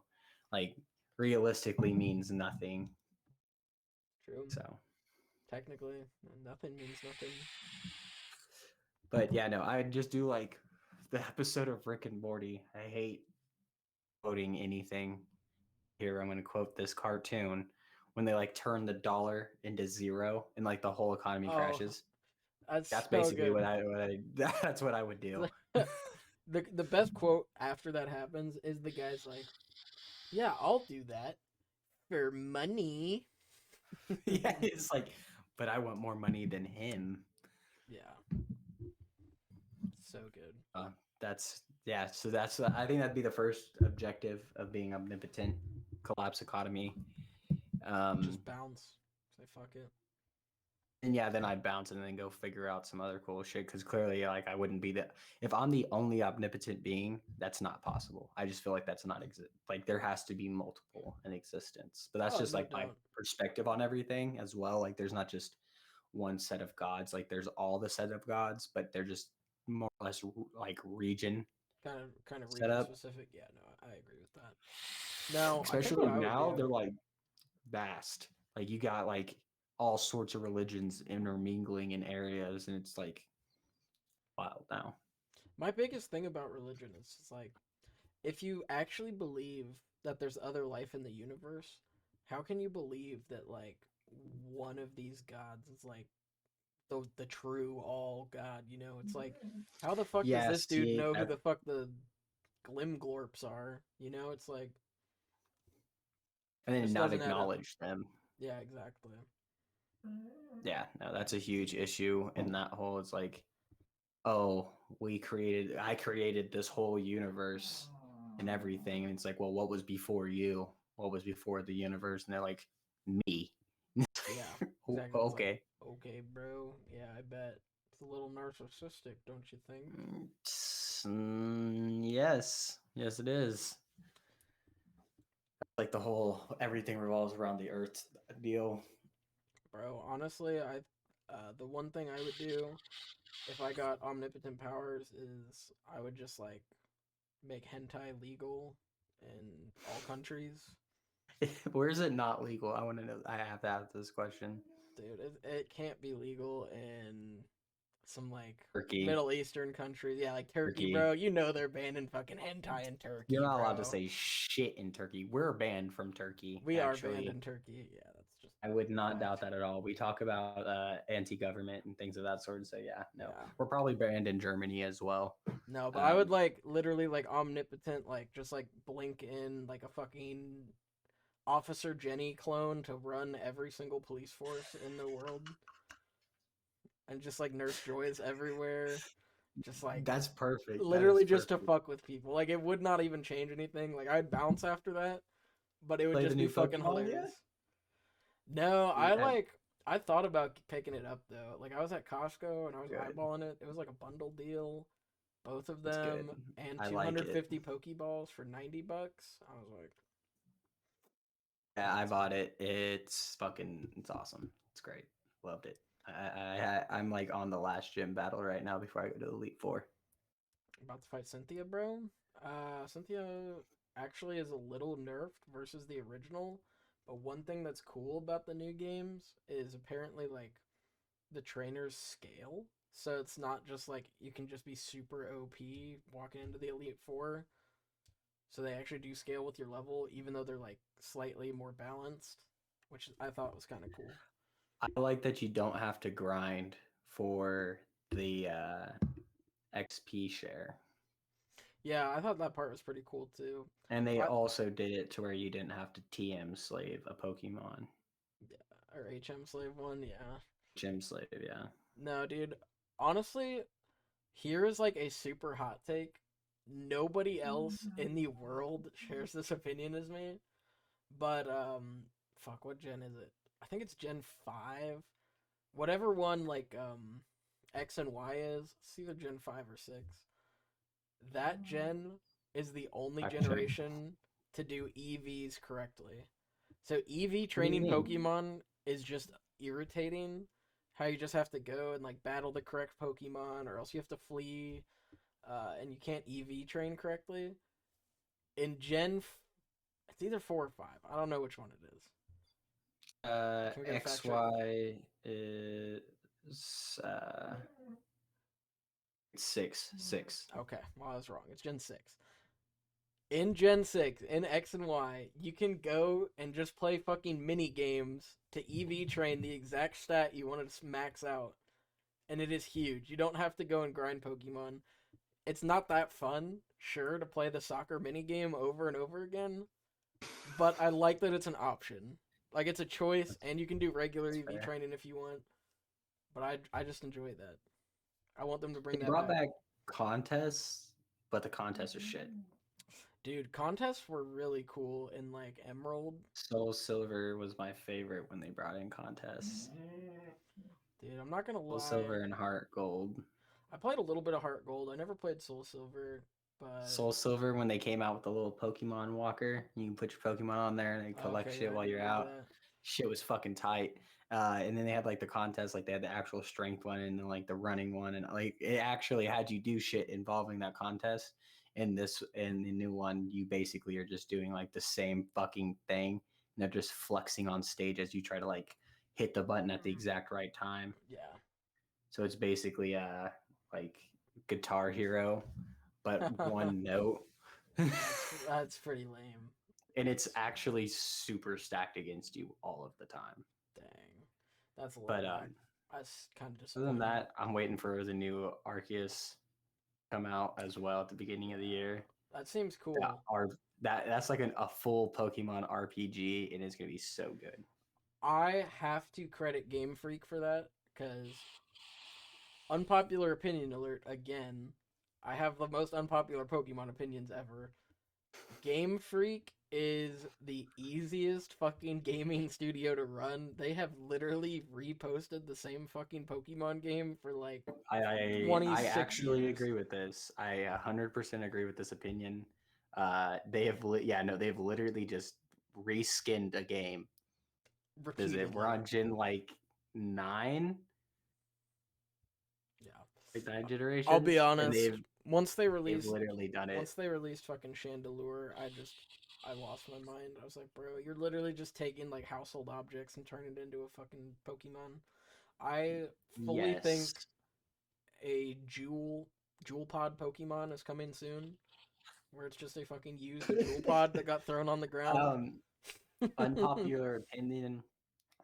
[SPEAKER 1] like realistically means nothing.
[SPEAKER 2] true.
[SPEAKER 1] So,
[SPEAKER 2] Technically, nothing means nothing.
[SPEAKER 1] but yeah, no, I just do like the episode of Rick and Morty. I hate quoting anything. Here, I'm going to quote this cartoon when they like turn the dollar into zero and like the whole economy
[SPEAKER 2] Oh,
[SPEAKER 1] crashes.
[SPEAKER 2] that's
[SPEAKER 1] That's
[SPEAKER 2] so
[SPEAKER 1] basically
[SPEAKER 2] good.
[SPEAKER 1] what I that's what I would do.
[SPEAKER 2] The best quote after that happens is the guy's like, "Yeah, I'll do that for money."
[SPEAKER 1] Yeah, it's like, but I want more money than him.
[SPEAKER 2] Yeah, so good.
[SPEAKER 1] Uh, that's yeah. So that's I think that'd be the first objective of being omnipotent, collapse economy. Um,
[SPEAKER 2] Just bounce. Say fuck it.
[SPEAKER 1] and yeah, then I'd bounce and then go figure out some other cool shit because clearly, like, I wouldn't be the if I'm the only omnipotent being, that's not possible. I just feel like that's not exist. Like, there has to be multiple in existence, but that's
[SPEAKER 2] Oh,
[SPEAKER 1] just
[SPEAKER 2] no
[SPEAKER 1] like my
[SPEAKER 2] doubt.
[SPEAKER 1] perspective on everything as well. Like, there's not just one set of gods. Like, there's all the set of gods, but they're just more or less like region
[SPEAKER 2] Kind of
[SPEAKER 1] set
[SPEAKER 2] region
[SPEAKER 1] up.
[SPEAKER 2] specific. Yeah, no, I agree with that. Now, I think what
[SPEAKER 1] Especially
[SPEAKER 2] I would
[SPEAKER 1] now,
[SPEAKER 2] do.
[SPEAKER 1] they're like vast. Like, you got like all sorts of religions intermingling in areas, and it's like wild now.
[SPEAKER 2] My biggest thing about religion is just like if you actually believe that there's other life in the universe, how can you believe that like one of these gods is like the true all god, you know? It's like how the fuck does this
[SPEAKER 1] Yes,
[SPEAKER 2] dude
[SPEAKER 1] see,
[SPEAKER 2] know who
[SPEAKER 1] that
[SPEAKER 2] the fuck the Glimglorps are? You know, it's like
[SPEAKER 1] and then
[SPEAKER 2] just
[SPEAKER 1] not
[SPEAKER 2] doesn't add up.
[SPEAKER 1] acknowledge them.
[SPEAKER 2] Yeah, exactly.
[SPEAKER 1] Yeah, no, that's a huge issue in that whole. It's like, oh, I created this whole universe and everything, and it's like, well, what was before you? What was before the universe? And they're like, me.
[SPEAKER 2] Yeah,
[SPEAKER 1] Oh,
[SPEAKER 2] exactly. It's like,
[SPEAKER 1] okay.
[SPEAKER 2] okay, bro. Yeah, I bet. It's a little narcissistic, don't you think?
[SPEAKER 1] Yes, yes, it is. Like the whole everything revolves around the Earth deal.
[SPEAKER 2] Bro, honestly, the one thing I would do if I got omnipotent powers is I would just like make hentai legal in all countries.
[SPEAKER 1] Where is it not legal? I want to know. I have to ask this question.
[SPEAKER 2] Dude, it can't be legal in some like
[SPEAKER 1] Turkey,
[SPEAKER 2] Middle Eastern countries. Yeah, like Turkey,
[SPEAKER 1] Turkey.
[SPEAKER 2] bro. You know they're banning fucking hentai in
[SPEAKER 1] You're
[SPEAKER 2] Turkey,
[SPEAKER 1] not allowed to
[SPEAKER 2] bro.
[SPEAKER 1] say shit in Turkey. We're banned from Turkey,
[SPEAKER 2] We are banned
[SPEAKER 1] actually.
[SPEAKER 2] in Turkey. Yeah, that's just
[SPEAKER 1] I would not doubt
[SPEAKER 2] fact.
[SPEAKER 1] that at all. We talk about anti-government and things of that sort. So yeah, no,
[SPEAKER 2] Yeah.
[SPEAKER 1] we're probably banned in Germany as well.
[SPEAKER 2] No, but I would
[SPEAKER 1] Um,
[SPEAKER 2] like literally like omnipotent, like just like blink in like a fucking Officer Jenny clone to run every single police force in the world, and just like Nurse Joy's everywhere, just like
[SPEAKER 1] that's perfect. That is
[SPEAKER 2] literally just to
[SPEAKER 1] perfect.
[SPEAKER 2] fuck with people. Like it would not even change anything. Like I'd bounce after that, but it would
[SPEAKER 1] Play the
[SPEAKER 2] just be
[SPEAKER 1] new
[SPEAKER 2] fucking
[SPEAKER 1] Pokemon
[SPEAKER 2] hilarious.
[SPEAKER 1] yet?
[SPEAKER 2] No, I
[SPEAKER 1] Yeah,
[SPEAKER 2] like I thought about picking it up though. Like I was at Costco and I was
[SPEAKER 1] Good.
[SPEAKER 2] eyeballing it. It was like a bundle deal, both of
[SPEAKER 1] It's good.
[SPEAKER 2] them, and
[SPEAKER 1] I like it.
[SPEAKER 2] 250 Pokeballs for $90. I was like,
[SPEAKER 1] Yeah, I
[SPEAKER 2] that's
[SPEAKER 1] bought
[SPEAKER 2] good.
[SPEAKER 1] it. It's awesome. It's great. Loved it. I'm like on the last gym battle right now before I go to Elite Four.
[SPEAKER 2] About to fight Cynthia, bro. Cynthia actually is a little nerfed versus the original, but one thing that's cool about the new games is apparently like the trainers scale. So it's not just like you can just be super OP walking into the Elite Four. So they actually do scale with your level, even though they're like slightly more balanced, which I thought was kind of cool.
[SPEAKER 1] I like that you don't have to grind for the XP share.
[SPEAKER 2] Yeah, I thought that part was pretty cool too.
[SPEAKER 1] And they
[SPEAKER 2] I
[SPEAKER 1] also did it to where you didn't have to TM slave a Pokemon.
[SPEAKER 2] Yeah, or HM Slave one, yeah.
[SPEAKER 1] Gym slave, yeah.
[SPEAKER 2] No, dude. Honestly, here is like a super hot take. Nobody else in the world shares this opinion as me. But fuck, what gen is it? I think it's Gen 5. Whatever one like X and Y is, it's either Gen 5 or 6. That gen is the only
[SPEAKER 1] Fact check.
[SPEAKER 2] generation to do EVs correctly. So EV
[SPEAKER 1] What do you
[SPEAKER 2] training
[SPEAKER 1] mean?
[SPEAKER 2] Pokemon is just irritating. How you just have to go and like battle the correct Pokemon, or else you have to flee, and you can't EV train correctly. In it's either 4 or 5. I don't know which one it is. Can we get a fact check?
[SPEAKER 1] XY is 6.
[SPEAKER 2] Okay, well I was wrong. It's Gen 6. In Gen 6, in X and Y, you can go and just play fucking mini games to EV train the exact stat you want to max out. And it is huge. You don't have to go and grind Pokemon. It's not that fun, sure, to play the soccer mini game over and over again, but I like that it's an option. Like it's a choice, and you can do regular
[SPEAKER 1] That's
[SPEAKER 2] EV
[SPEAKER 1] fair.
[SPEAKER 2] training if you want. But I just enjoy that. I want them to
[SPEAKER 1] They
[SPEAKER 2] bring that
[SPEAKER 1] brought
[SPEAKER 2] back.
[SPEAKER 1] back contests, but the contests are shit.
[SPEAKER 2] Dude, contests were really cool in like Emerald.
[SPEAKER 1] Soul Silver was my favorite when they brought in contests.
[SPEAKER 2] Dude, I'm not gonna
[SPEAKER 1] Soul
[SPEAKER 2] lie.
[SPEAKER 1] Silver and Heart Gold.
[SPEAKER 2] I played a little bit of Heart Gold. I never played Soul Silver, but
[SPEAKER 1] Soul Silver when they came out with the little Pokemon walker. You can put your Pokemon on there and they collect
[SPEAKER 2] okay, yeah,
[SPEAKER 1] shit
[SPEAKER 2] I
[SPEAKER 1] while
[SPEAKER 2] do
[SPEAKER 1] you're
[SPEAKER 2] remember
[SPEAKER 1] out.
[SPEAKER 2] that.
[SPEAKER 1] Shit was fucking tight. And then they had like the contest, like they had the actual strength one and then like the running one, and like it actually had you do shit involving that contest. In the new one, you basically are just doing like the same fucking thing. And they're just flexing on stage as you try to like hit the button at the exact right time.
[SPEAKER 2] Yeah.
[SPEAKER 1] So it's basically like Guitar Hero, but one note.
[SPEAKER 2] That's pretty lame.
[SPEAKER 1] And it's actually super stacked against you all of the time.
[SPEAKER 2] Dang. That's a little
[SPEAKER 1] But
[SPEAKER 2] whack. That's kind of
[SPEAKER 1] other than
[SPEAKER 2] disappointing.
[SPEAKER 1] that, I'm waiting for the new Arceus come out as well at the beginning of the year.
[SPEAKER 2] That seems
[SPEAKER 1] That
[SPEAKER 2] cool.
[SPEAKER 1] are that's like a full Pokemon RPG, and it's gonna be so good.
[SPEAKER 2] I have to credit Game Freak for that because unpopular opinion alert again. I have the most unpopular Pokemon opinions ever. Game Freak is the easiest fucking gaming studio to run. They have literally reposted the same fucking Pokemon game for like
[SPEAKER 1] I
[SPEAKER 2] 26
[SPEAKER 1] actually
[SPEAKER 2] years.
[SPEAKER 1] agree with this. I 100% agree with this opinion. They've literally just reskinned a game. Is it? We're
[SPEAKER 2] Repeatedly.
[SPEAKER 1] on Gen like 9,
[SPEAKER 2] Yeah.
[SPEAKER 1] like 9
[SPEAKER 2] I'll be
[SPEAKER 1] generations, and
[SPEAKER 2] honest. Once they
[SPEAKER 1] they've
[SPEAKER 2] released
[SPEAKER 1] literally done it.
[SPEAKER 2] once they released fucking Chandelure, I lost my mind. I was like, bro, you're literally just taking like household objects and turning it into a fucking Pokemon. I fully think
[SPEAKER 1] Yes.
[SPEAKER 2] a Jewel Pod Pokemon is coming soon, where it's just a fucking used Jewel Pod that got thrown on the ground.
[SPEAKER 1] Um, Unpopular opinion.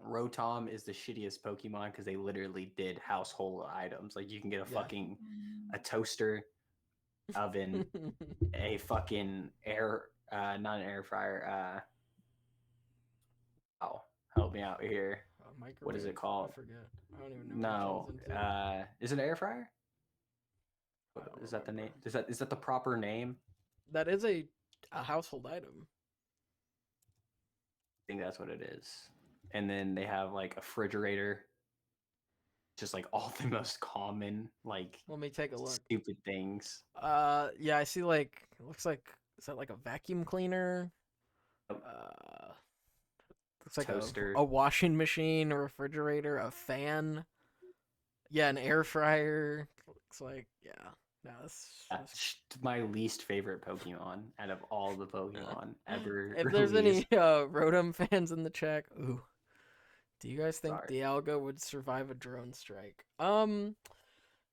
[SPEAKER 1] Rotom is the shittiest Pokemon because they literally did household items. Like you can get
[SPEAKER 2] Yeah.
[SPEAKER 1] a toaster, oven, a fucking air, not an air fryer. Oh, help me out here.
[SPEAKER 2] A
[SPEAKER 1] What is
[SPEAKER 2] microwave?
[SPEAKER 1] it
[SPEAKER 2] I
[SPEAKER 1] called?
[SPEAKER 2] forget. I don't even know what it turns
[SPEAKER 1] No,
[SPEAKER 2] into.
[SPEAKER 1] is it an air fryer?
[SPEAKER 2] I don't
[SPEAKER 1] Is that the name?
[SPEAKER 2] remember.
[SPEAKER 1] Is that the proper name?
[SPEAKER 2] That is a household item.
[SPEAKER 1] I think that's what it is. and then they have like a refrigerator. Just like all the most common like
[SPEAKER 2] Let me take a look.
[SPEAKER 1] stupid things.
[SPEAKER 2] Yeah, I see like it looks like is that like a vacuum cleaner? Uh, looks like
[SPEAKER 1] Toaster.
[SPEAKER 2] a washing machine, a refrigerator, a fan. Yeah, an air fryer. Looks like yeah. No, that's...
[SPEAKER 1] My least favorite Pokemon out of all the Pokemon ever
[SPEAKER 2] If there's any
[SPEAKER 1] released.
[SPEAKER 2] Rotom fans in the chat, ooh, do you guys think
[SPEAKER 1] Sorry.
[SPEAKER 2] Dialga would survive a drone strike?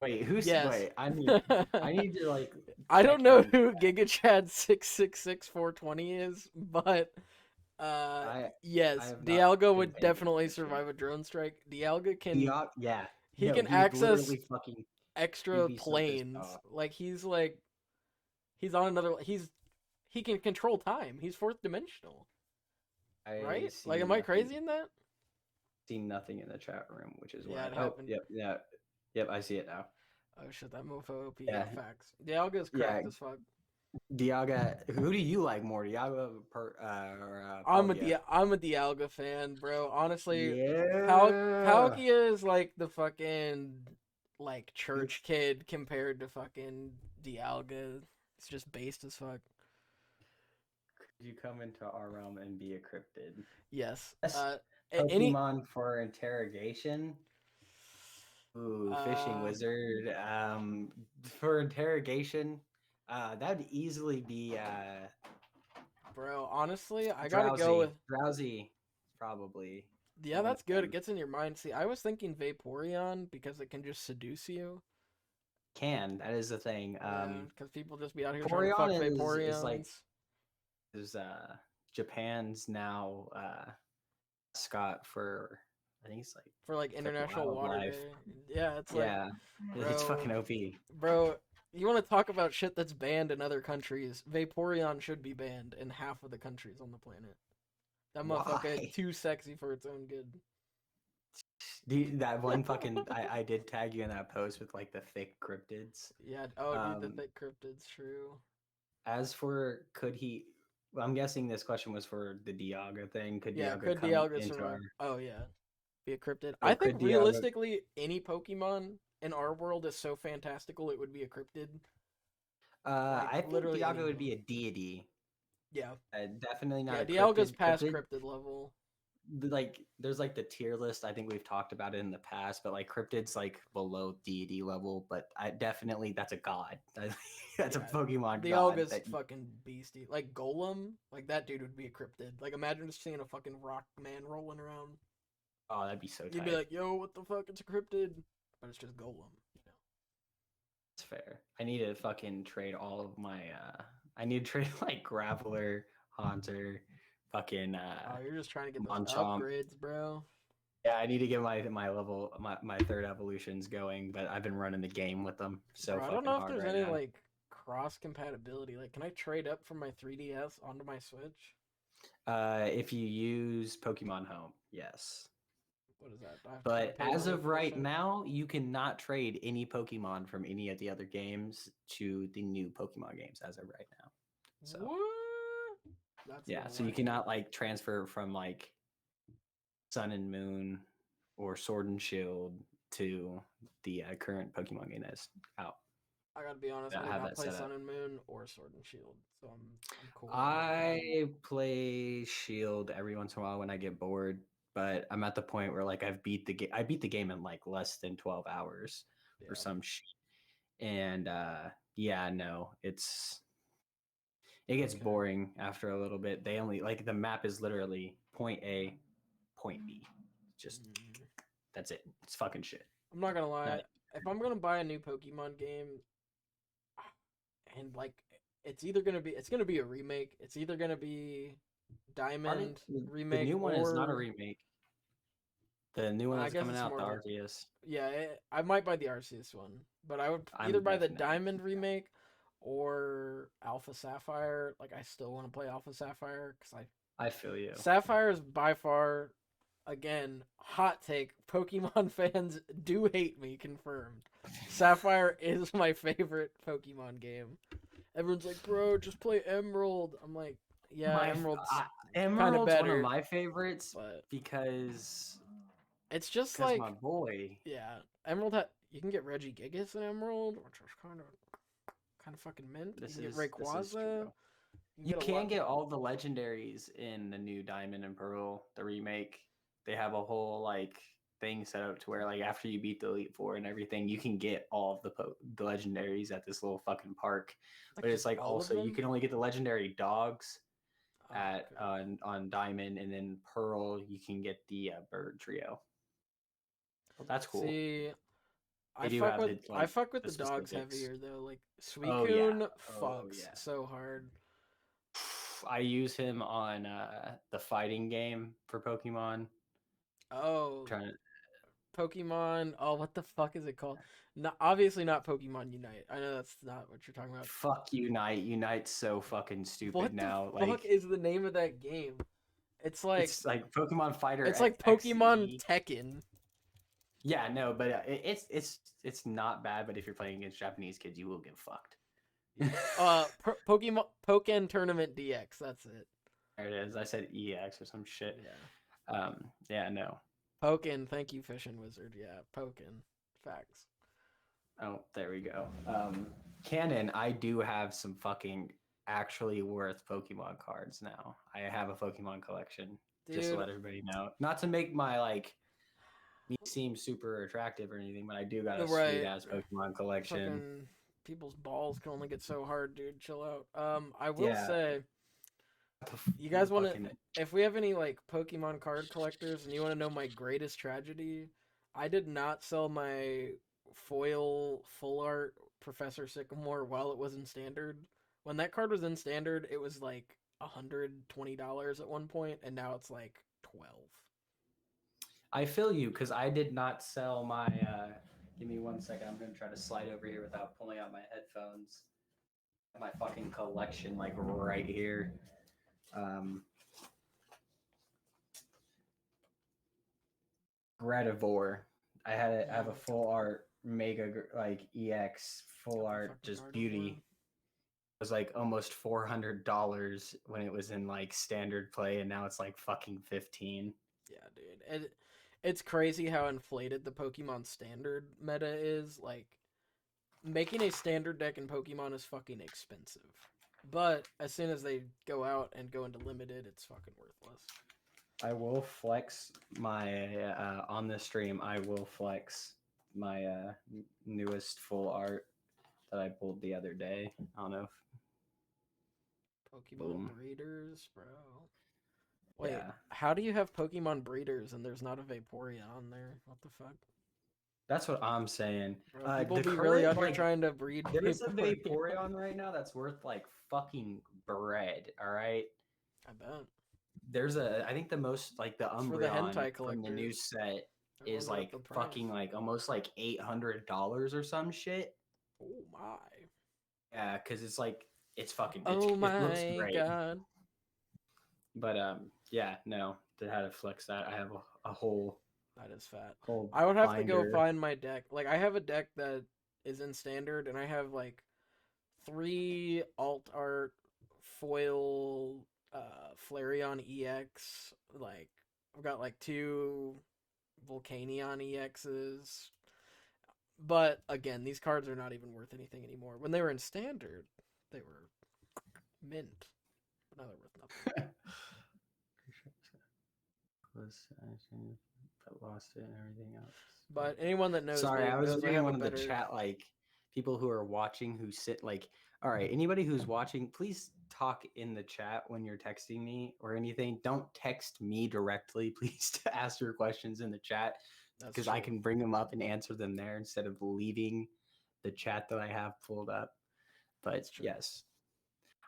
[SPEAKER 1] Wait, who's
[SPEAKER 2] Yes.
[SPEAKER 1] wait? I need to like
[SPEAKER 2] I
[SPEAKER 1] check
[SPEAKER 2] don't know
[SPEAKER 1] in.
[SPEAKER 2] who GigaChad 666 420 is, but
[SPEAKER 1] I I
[SPEAKER 2] yes,
[SPEAKER 1] have not
[SPEAKER 2] Dialga
[SPEAKER 1] been
[SPEAKER 2] would
[SPEAKER 1] paying
[SPEAKER 2] definitely
[SPEAKER 1] attention.
[SPEAKER 2] survive a drone strike. Dialga can
[SPEAKER 1] Yeah.
[SPEAKER 2] he
[SPEAKER 1] No,
[SPEAKER 2] can
[SPEAKER 1] he would
[SPEAKER 2] access
[SPEAKER 1] literally fucking he'd
[SPEAKER 2] extra
[SPEAKER 1] be so pissed
[SPEAKER 2] planes.
[SPEAKER 1] off.
[SPEAKER 2] Like he's on another he can control time. He's fourth dimensional,
[SPEAKER 1] I
[SPEAKER 2] right? Like
[SPEAKER 1] see
[SPEAKER 2] am I
[SPEAKER 1] nothing.
[SPEAKER 2] crazy in that?
[SPEAKER 1] See nothing in the chat room, which is
[SPEAKER 2] Yeah,
[SPEAKER 1] why.
[SPEAKER 2] it
[SPEAKER 1] Oh,
[SPEAKER 2] happened.
[SPEAKER 1] yep, yeah, yep. I see it now.
[SPEAKER 2] Oh shit, that mofo OP. Yeah,
[SPEAKER 1] Yeah,
[SPEAKER 2] facts. Dialga's
[SPEAKER 1] yeah.
[SPEAKER 2] cracked as fuck.
[SPEAKER 1] Dialga. Who do you like more, Dialga or Palkia?
[SPEAKER 2] I'm a Dialga fan, bro. Honestly,
[SPEAKER 1] Yeah.
[SPEAKER 2] Palkia is like the fucking like church
[SPEAKER 1] It's,
[SPEAKER 2] kid compared to fucking Dialga. It's just based as fuck.
[SPEAKER 1] could you come into our realm and be a cryptid?
[SPEAKER 2] Yes.
[SPEAKER 1] Best
[SPEAKER 2] Any
[SPEAKER 1] Pokemon for interrogation. Ooh, fishing
[SPEAKER 2] uh
[SPEAKER 1] wizard. For interrogation, that'd easily be
[SPEAKER 2] bro, honestly, I gotta go with
[SPEAKER 1] drowsy. Drowsy, probably
[SPEAKER 2] yeah,
[SPEAKER 1] one of
[SPEAKER 2] that's good. It
[SPEAKER 1] them.
[SPEAKER 2] gets in your mind. See, I was thinking Vaporeon because it can just seduce you.
[SPEAKER 1] Can that is the thing.
[SPEAKER 2] Yeah, because people just be out here trying to fuck
[SPEAKER 1] Vaporeon is like
[SPEAKER 2] Vaporeons
[SPEAKER 1] is Japan's now mascot for I think it's like
[SPEAKER 2] for like
[SPEAKER 1] their
[SPEAKER 2] International Water
[SPEAKER 1] wildlife.
[SPEAKER 2] Day. Yeah, it's like,
[SPEAKER 1] Yeah, it's fucking
[SPEAKER 2] bro,
[SPEAKER 1] OP.
[SPEAKER 2] bro, you want to talk about shit that's banned in other countries? Vaporeon should be banned in half of the countries on the planet. That motherfucker
[SPEAKER 1] Why?
[SPEAKER 2] too sexy for its own good.
[SPEAKER 1] Dude, that one fucking I did tag you in that post with like the thick cryptids.
[SPEAKER 2] Yeah. Oh, dude, the
[SPEAKER 1] Um,
[SPEAKER 2] thick cryptid's true.
[SPEAKER 1] as for could he? Well, I'm guessing this question was for the Dialga thing. Could
[SPEAKER 2] Yeah.
[SPEAKER 1] Dialga
[SPEAKER 2] Could
[SPEAKER 1] come
[SPEAKER 2] Dialga
[SPEAKER 1] into
[SPEAKER 2] survive?
[SPEAKER 1] our?
[SPEAKER 2] Oh yeah, be a cryptid.
[SPEAKER 1] Oh,
[SPEAKER 2] I think
[SPEAKER 1] could Dialga?
[SPEAKER 2] realistically, any Pokemon in our world is so fantastical it would be a cryptid. Like
[SPEAKER 1] I think
[SPEAKER 2] literally
[SPEAKER 1] Dialga would
[SPEAKER 2] anyone.
[SPEAKER 1] be a deity.
[SPEAKER 2] Yeah.
[SPEAKER 1] Definitely not
[SPEAKER 2] Yeah.
[SPEAKER 1] a
[SPEAKER 2] Dialga's
[SPEAKER 1] cryptid.
[SPEAKER 2] past
[SPEAKER 1] Cryptid
[SPEAKER 2] cryptid level.
[SPEAKER 1] like there's like the tier list. I think we've talked about it in the past, but like cryptids like below deity level. But I definitely that's a god. That's a
[SPEAKER 2] Yeah,
[SPEAKER 1] Pokemon god.
[SPEAKER 2] Dialga's
[SPEAKER 1] That
[SPEAKER 2] fucking beastie. Like Golem, like that dude would be a cryptid. Like imagine just seeing a fucking rock man rolling around.
[SPEAKER 1] oh, that'd be so
[SPEAKER 2] You'd be
[SPEAKER 1] tight.
[SPEAKER 2] like, "Yo, what the fuck? It's a cryptid," but it's just Golem. You know.
[SPEAKER 1] It's fair. I need to fucking trade all of my. I need to trade like Graveler, Haunter, fucking
[SPEAKER 2] Oh, you're just trying to get those
[SPEAKER 1] Monchomp.
[SPEAKER 2] upgrades, bro.
[SPEAKER 1] Yeah, I need to get my level my third evolutions going, but I've been running the game with them so
[SPEAKER 2] Bro, I don't
[SPEAKER 1] fucking
[SPEAKER 2] know if
[SPEAKER 1] hard
[SPEAKER 2] there's
[SPEAKER 1] right
[SPEAKER 2] any
[SPEAKER 1] now.
[SPEAKER 2] like cross compatibility. Like, can I trade up from my 3DS onto my Switch?
[SPEAKER 1] If you use Pokemon Home, yes.
[SPEAKER 2] What is that? Do I have to
[SPEAKER 1] But
[SPEAKER 2] pay
[SPEAKER 1] as
[SPEAKER 2] money
[SPEAKER 1] of
[SPEAKER 2] for this
[SPEAKER 1] right
[SPEAKER 2] shit?
[SPEAKER 1] now, you cannot trade any Pokemon from any of the other games to the new Pokemon games as of right now. So
[SPEAKER 2] What? That's a
[SPEAKER 1] yeah,
[SPEAKER 2] little
[SPEAKER 1] so you
[SPEAKER 2] wacky.
[SPEAKER 1] cannot like transfer from like Sun and Moon or Sword and Shield to the current Pokemon game that's out.
[SPEAKER 2] I gotta be honest, I
[SPEAKER 1] Not
[SPEAKER 2] do
[SPEAKER 1] have
[SPEAKER 2] not
[SPEAKER 1] that
[SPEAKER 2] play
[SPEAKER 1] set up.
[SPEAKER 2] Sun and Moon or Sword and Shield, so I'm cool on that front.
[SPEAKER 1] I play Shield every once in a while when I get bored, but I'm at the point where like I've beat the game. I beat the game in like less than 12 hours or
[SPEAKER 2] Yeah.
[SPEAKER 1] some shit. And yeah, no, it gets
[SPEAKER 2] Okay.
[SPEAKER 1] boring after a little bit. They only like the map is literally point A, point B. Just
[SPEAKER 2] Mm.
[SPEAKER 1] that's it. It's fucking shit.
[SPEAKER 2] I'm not gonna
[SPEAKER 1] Not
[SPEAKER 2] lie. If I'm gonna buy a new Pokemon game, and like, it's gonna be a remake. It's either gonna be Diamond
[SPEAKER 1] the
[SPEAKER 2] remake
[SPEAKER 1] new one is not a
[SPEAKER 2] or
[SPEAKER 1] remake. The new one
[SPEAKER 2] I
[SPEAKER 1] that's
[SPEAKER 2] guess
[SPEAKER 1] coming
[SPEAKER 2] it's
[SPEAKER 1] out,
[SPEAKER 2] more
[SPEAKER 1] the
[SPEAKER 2] like
[SPEAKER 1] Arceus.
[SPEAKER 2] yeah. I might buy the Arceus one, but I would either
[SPEAKER 1] I'm
[SPEAKER 2] buy the
[SPEAKER 1] definitely.
[SPEAKER 2] Diamond remake or Alpha Sapphire. Like I still want to play Alpha Sapphire because
[SPEAKER 1] I feel you.
[SPEAKER 2] Sapphire is by far, again, hot take. Pokemon fans do hate me, confirmed. Sapphire is my favorite Pokemon game. Everyone's like, bro, just play Emerald. I'm like, Yeah, Emerald's
[SPEAKER 1] I,
[SPEAKER 2] kind of
[SPEAKER 1] Emerald's one of
[SPEAKER 2] better,
[SPEAKER 1] my favorites
[SPEAKER 2] but
[SPEAKER 1] because
[SPEAKER 2] it's just
[SPEAKER 1] because my
[SPEAKER 2] like,
[SPEAKER 1] boy.
[SPEAKER 2] yeah, you can get Reggie Gigas in Emerald, which is kind of fucking mint. You can get
[SPEAKER 1] This is
[SPEAKER 2] Rayquaza.
[SPEAKER 1] true.
[SPEAKER 2] You can
[SPEAKER 1] You
[SPEAKER 2] get a
[SPEAKER 1] can
[SPEAKER 2] lot.
[SPEAKER 1] get all the legendaries in the new Diamond and Pearl, the remake. They have a whole like thing set up to where like after you beat the Elite Four and everything, you can get all of the legendaries at this little fucking park.
[SPEAKER 2] Like
[SPEAKER 1] But it's
[SPEAKER 2] just
[SPEAKER 1] like
[SPEAKER 2] all of
[SPEAKER 1] also you
[SPEAKER 2] them.
[SPEAKER 1] can only get the legendary dogs
[SPEAKER 2] Oh,
[SPEAKER 1] at
[SPEAKER 2] okay.
[SPEAKER 1] on Diamond, and then Pearl you can get the bird trio. Well, that's cool.
[SPEAKER 2] See,
[SPEAKER 1] They do have the
[SPEAKER 2] I
[SPEAKER 1] like
[SPEAKER 2] fuck with
[SPEAKER 1] the
[SPEAKER 2] the dogs
[SPEAKER 1] specifics.
[SPEAKER 2] heavier though. Like
[SPEAKER 1] Oh yeah.
[SPEAKER 2] Suicune
[SPEAKER 1] Oh
[SPEAKER 2] fucks
[SPEAKER 1] yeah.
[SPEAKER 2] so hard.
[SPEAKER 1] I use him on the fighting game for Pokemon.
[SPEAKER 2] Oh,
[SPEAKER 1] Trying to
[SPEAKER 2] Pokemon. Oh, what the fuck is it called? Not obviously not Pokemon Unite. I know that's not what you're talking about.
[SPEAKER 1] fuck Unite. Unite's so fucking stupid
[SPEAKER 2] What the
[SPEAKER 1] now.
[SPEAKER 2] fuck
[SPEAKER 1] Like
[SPEAKER 2] is the name of that game? It's like
[SPEAKER 1] it's like Pokemon Fighter
[SPEAKER 2] it's like Pokemon
[SPEAKER 1] XE.
[SPEAKER 2] Tekken.
[SPEAKER 1] Yeah, no, but it's not bad. But if you're playing against Japanese kids, you will get fucked.
[SPEAKER 2] Pokemon Pokken Tournament DX. That's it.
[SPEAKER 1] There it is. I said EX or some shit.
[SPEAKER 2] Yeah.
[SPEAKER 1] Yeah, no.
[SPEAKER 2] Pokken. Thank you, Fishing Wizard. Yeah, Pokken. Facts.
[SPEAKER 1] Oh, there we go. Canon, I do have some fucking actually worth Pokemon cards now. I have a Pokemon collection, just to
[SPEAKER 2] Dude,
[SPEAKER 1] let everybody know. Not to make my like me seem super attractive or anything, but I do got a sweet
[SPEAKER 2] right.
[SPEAKER 1] ass Pokemon collection.
[SPEAKER 2] Fucking people's balls can only get so hard, dude. Chill out. I will
[SPEAKER 1] Yeah,
[SPEAKER 2] say, you guys want to,
[SPEAKER 1] fucking
[SPEAKER 2] if we have any like Pokemon card collectors and you want to know my greatest tragedy, I did not sell my foil full art Professor Sycamore while it was in standard. When that card was in standard, it was like $120 at one point, and now it's like 12.
[SPEAKER 1] I feel you because I did not sell my. Give me 1 second. I'm gonna try to slide over here without pulling out my headphones. My fucking collection, like right here. Um, Grativore. I have a full art Mega like EX full
[SPEAKER 2] Got the
[SPEAKER 1] art,
[SPEAKER 2] fucking
[SPEAKER 1] just
[SPEAKER 2] Gardevoir.
[SPEAKER 1] beauty. It was like almost $400 when it was in like standard play, and now it's like fucking 15.
[SPEAKER 2] Yeah, dude. It's crazy how inflated the Pokemon standard meta is. Like, making a standard deck in Pokemon is fucking expensive. But as soon as they go out and go into limited, it's fucking worthless.
[SPEAKER 1] I will flex my on this stream. I will flex my newest full art that I pulled the other day. I don't know if
[SPEAKER 2] Pokemon
[SPEAKER 1] boom.
[SPEAKER 2] breeders, bro. Wait,
[SPEAKER 1] Yeah,
[SPEAKER 2] how do you have Pokemon breeders and there's not a Vaporeon on there? What the fuck?
[SPEAKER 1] that's what I'm saying.
[SPEAKER 2] Bro, people
[SPEAKER 1] The
[SPEAKER 2] be really
[SPEAKER 1] current
[SPEAKER 2] out here
[SPEAKER 1] like
[SPEAKER 2] trying to breed
[SPEAKER 1] there's a
[SPEAKER 2] Vaporeon.
[SPEAKER 1] Vaporeon right now that's worth like fucking bread. All right.
[SPEAKER 2] I bet.
[SPEAKER 1] There's I think the most like the
[SPEAKER 2] It's for the
[SPEAKER 1] Umbreon
[SPEAKER 2] hentai
[SPEAKER 1] from the new
[SPEAKER 2] collectors.
[SPEAKER 1] set
[SPEAKER 2] I
[SPEAKER 1] is
[SPEAKER 2] wonder what
[SPEAKER 1] like
[SPEAKER 2] the price.
[SPEAKER 1] fucking like almost like $800 or some shit.
[SPEAKER 2] Oh my.
[SPEAKER 1] Yeah, because it's like
[SPEAKER 2] Oh
[SPEAKER 1] it looks
[SPEAKER 2] my
[SPEAKER 1] great.
[SPEAKER 2] god.
[SPEAKER 1] But yeah, no, to how to flex that. I have a
[SPEAKER 2] That is fat.
[SPEAKER 1] whole
[SPEAKER 2] I would have to go
[SPEAKER 1] binder.
[SPEAKER 2] find my deck. Like, I have a deck that is in standard, and I have like 3 alt art foil Flareon EX. Like, I've got like 2 Volcanion EXs. But again, these cards are not even worth anything anymore. When they were in standard, they were mint. But now they're worth nothing.
[SPEAKER 1] But lost it and everything else.
[SPEAKER 2] But anyone that knows
[SPEAKER 1] Sorry,
[SPEAKER 2] me
[SPEAKER 1] I was
[SPEAKER 2] knows I
[SPEAKER 1] reading
[SPEAKER 2] have
[SPEAKER 1] one
[SPEAKER 2] a
[SPEAKER 1] of the
[SPEAKER 2] better.
[SPEAKER 1] chat like people who are watching who sit like all right, anybody who's watching, please talk in the chat when you're texting me or anything. Don't text me directly. Please to ask your questions in the chat
[SPEAKER 2] That's
[SPEAKER 1] because
[SPEAKER 2] true.
[SPEAKER 1] I can bring them up and answer them there instead of leaving the chat that I have pulled up. But yes,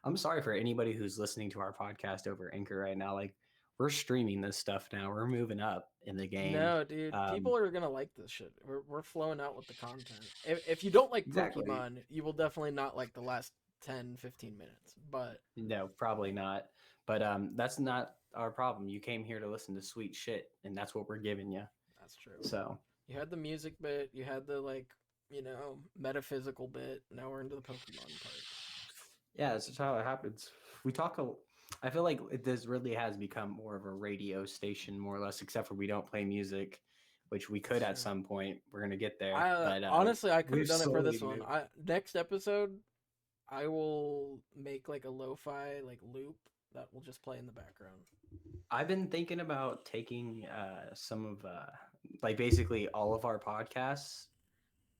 [SPEAKER 1] I'm sorry for anybody who's listening to our podcast over Anchor right now. Like we're streaming this stuff now. We're moving up in the game.
[SPEAKER 2] No, dude, people are gonna like this shit. We're flowing out with the content. If you don't like
[SPEAKER 1] Exactly.
[SPEAKER 2] Pokemon, you will definitely not like the last 10, 15 minutes. But
[SPEAKER 1] No, probably not. But that's not our problem. You came here to listen to sweet shit, and that's what we're giving you.
[SPEAKER 2] that's true.
[SPEAKER 1] So
[SPEAKER 2] You had the music bit, you had the like, metaphysical bit. Now we're into the Pokemon part.
[SPEAKER 1] yeah, that's just how it happens. We talk a I feel like this really has become more of a radio station, more or less, except for we don't play music, which we could
[SPEAKER 2] That's
[SPEAKER 1] at
[SPEAKER 2] true.
[SPEAKER 1] some point. We're gonna get there,
[SPEAKER 2] I
[SPEAKER 1] but
[SPEAKER 2] honestly I could have
[SPEAKER 1] we've
[SPEAKER 2] done it for
[SPEAKER 1] slowly
[SPEAKER 2] this one.
[SPEAKER 1] moved.
[SPEAKER 2] Next episode I will make like a lo-fi like loop that will just play in the background.
[SPEAKER 1] I've been thinking about taking some of like basically all of our podcasts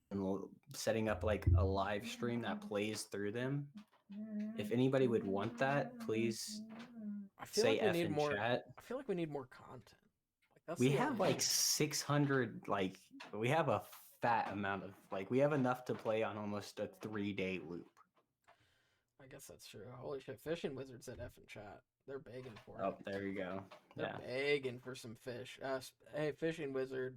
[SPEAKER 1] and setting up like a live stream that plays through them. If anybody would want that, please
[SPEAKER 2] I feel
[SPEAKER 1] say
[SPEAKER 2] like we
[SPEAKER 1] F
[SPEAKER 2] need
[SPEAKER 1] in
[SPEAKER 2] more.
[SPEAKER 1] chat.
[SPEAKER 2] I feel like we need more content. Like that's
[SPEAKER 1] We
[SPEAKER 2] the only
[SPEAKER 1] have like
[SPEAKER 2] thing.
[SPEAKER 1] 600, like, we have a fat amount of, like, we have enough to play on almost a 3 day loop.
[SPEAKER 2] I guess that's true. Holy shit, fishing wizards at F in chat. They're begging for it.
[SPEAKER 1] Oh, there you go.
[SPEAKER 2] They're
[SPEAKER 1] Yeah.
[SPEAKER 2] begging for some fish. Hey, fishing wizard.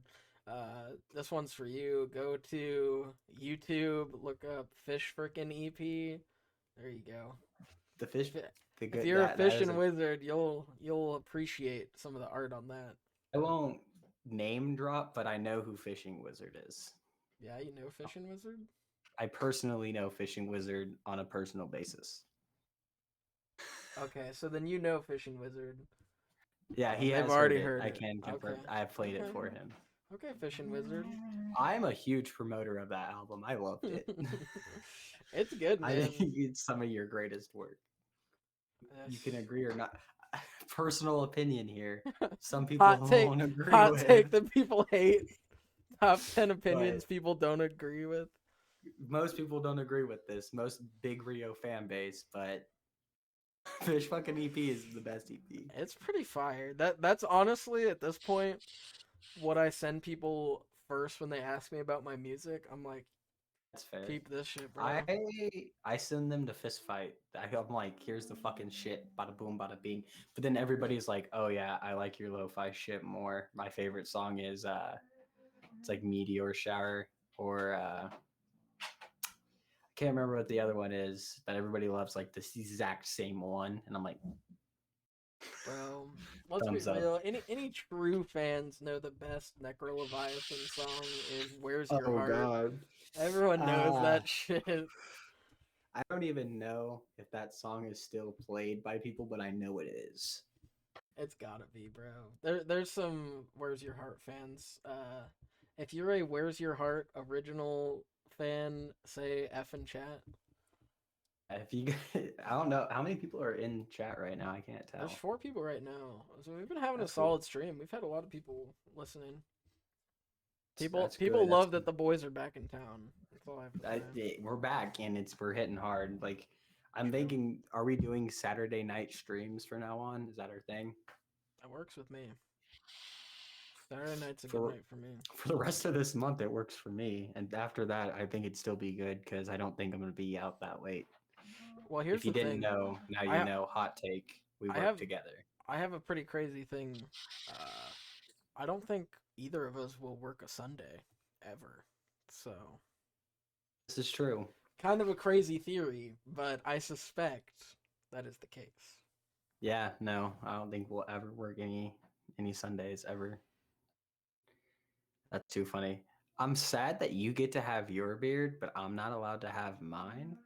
[SPEAKER 2] This one's for you. Go to YouTube, look up fish frickin' EP. There you go.
[SPEAKER 1] The fish,
[SPEAKER 2] If,
[SPEAKER 1] the
[SPEAKER 2] if
[SPEAKER 1] good,
[SPEAKER 2] you're a
[SPEAKER 1] that is
[SPEAKER 2] fishing
[SPEAKER 1] a,
[SPEAKER 2] wizard, you'll appreciate some of the art on that.
[SPEAKER 1] I won't name drop, but I know who Fishing Wizard is.
[SPEAKER 2] Yeah, you know fishing wizard.
[SPEAKER 1] I personally know Fishing Wizard on a personal basis.
[SPEAKER 2] Okay, so then you know fishing wizard.
[SPEAKER 1] Yeah, he
[SPEAKER 2] They've
[SPEAKER 1] has heard
[SPEAKER 2] already
[SPEAKER 1] it.
[SPEAKER 2] heard
[SPEAKER 1] I
[SPEAKER 2] it.
[SPEAKER 1] can confirm.
[SPEAKER 2] Okay.
[SPEAKER 1] I've played it
[SPEAKER 2] Okay.
[SPEAKER 1] for him.
[SPEAKER 2] Okay, fishing wizard.
[SPEAKER 1] I'm a huge promoter of that album. I loved it.
[SPEAKER 2] It's good,
[SPEAKER 1] I
[SPEAKER 2] man.
[SPEAKER 1] think it's some of your greatest work. You can
[SPEAKER 2] That's-
[SPEAKER 1] agree or not. Personal opinion here. Some people
[SPEAKER 2] hot take.
[SPEAKER 1] won't agree
[SPEAKER 2] Hot take
[SPEAKER 1] with,
[SPEAKER 2] that people hate. Top 10 opinions
[SPEAKER 1] but
[SPEAKER 2] people don't agree with.
[SPEAKER 1] most people don't agree with this. Most big Rio fan base, but Fish fucking EP is the best EP.
[SPEAKER 2] It's pretty fire. That's honestly at this point what I send people first when they ask me about my music. I'm like,
[SPEAKER 1] That's fair.
[SPEAKER 2] peep this shit, bro.
[SPEAKER 1] I send them to fist fight. I'm like, here's the fucking shit, bada boom, bada bing. But then everybody's like, oh yeah, I like your lo-fi shit more. My favorite song is it's like Meteor Shower or I can't remember what the other one is, but everybody loves like this exact same one, and I'm like,
[SPEAKER 2] Bro, let's be
[SPEAKER 1] thumbs up.
[SPEAKER 2] real. Any true fans know the best Necro Leviathan song is "Where's Your
[SPEAKER 1] Oh
[SPEAKER 2] Heart."
[SPEAKER 1] god.
[SPEAKER 2] Everyone knows
[SPEAKER 1] Uh,
[SPEAKER 2] that shit.
[SPEAKER 1] I don't even know if that song is still played by people, but I know it is.
[SPEAKER 2] It's gotta be, bro. There's some "Where's Your Heart" fans. If you're a "Where's Your Heart" original fan, say F in chat.
[SPEAKER 1] If you, I don't know how many people are in chat right now. I can't
[SPEAKER 2] There's
[SPEAKER 1] tell.
[SPEAKER 2] 4 people right now, so we've been having a
[SPEAKER 1] That's cool.
[SPEAKER 2] solid stream. We've had a lot of people listening. People
[SPEAKER 1] That's
[SPEAKER 2] people
[SPEAKER 1] good. That's
[SPEAKER 2] love that the boys are back in town. That's all I have to say.
[SPEAKER 1] we're back and we're hitting hard. Like I'm
[SPEAKER 2] True.
[SPEAKER 1] thinking, are we doing Saturday night streams from now on? Is that our thing?
[SPEAKER 2] That works with me. Saturday night's a good
[SPEAKER 1] For
[SPEAKER 2] night for me.
[SPEAKER 1] for the rest of this month, it works for me. And after that, I think it'd still be good because I don't think I'm gonna be out that late.
[SPEAKER 2] Well, here's
[SPEAKER 1] If you
[SPEAKER 2] the
[SPEAKER 1] didn't
[SPEAKER 2] thing.
[SPEAKER 1] know, now you
[SPEAKER 2] I
[SPEAKER 1] know. Hot take: we
[SPEAKER 2] I
[SPEAKER 1] work
[SPEAKER 2] have
[SPEAKER 1] together.
[SPEAKER 2] I have a pretty crazy thing. Uh, I don't think either of us will work a Sunday ever. So,
[SPEAKER 1] This is true.
[SPEAKER 2] kind of a crazy theory, but I suspect that is the case.
[SPEAKER 1] Yeah, no, I don't think we'll ever work any Sundays ever. That's too funny. I'm sad that you get to have your beard, but I'm not allowed to have mine.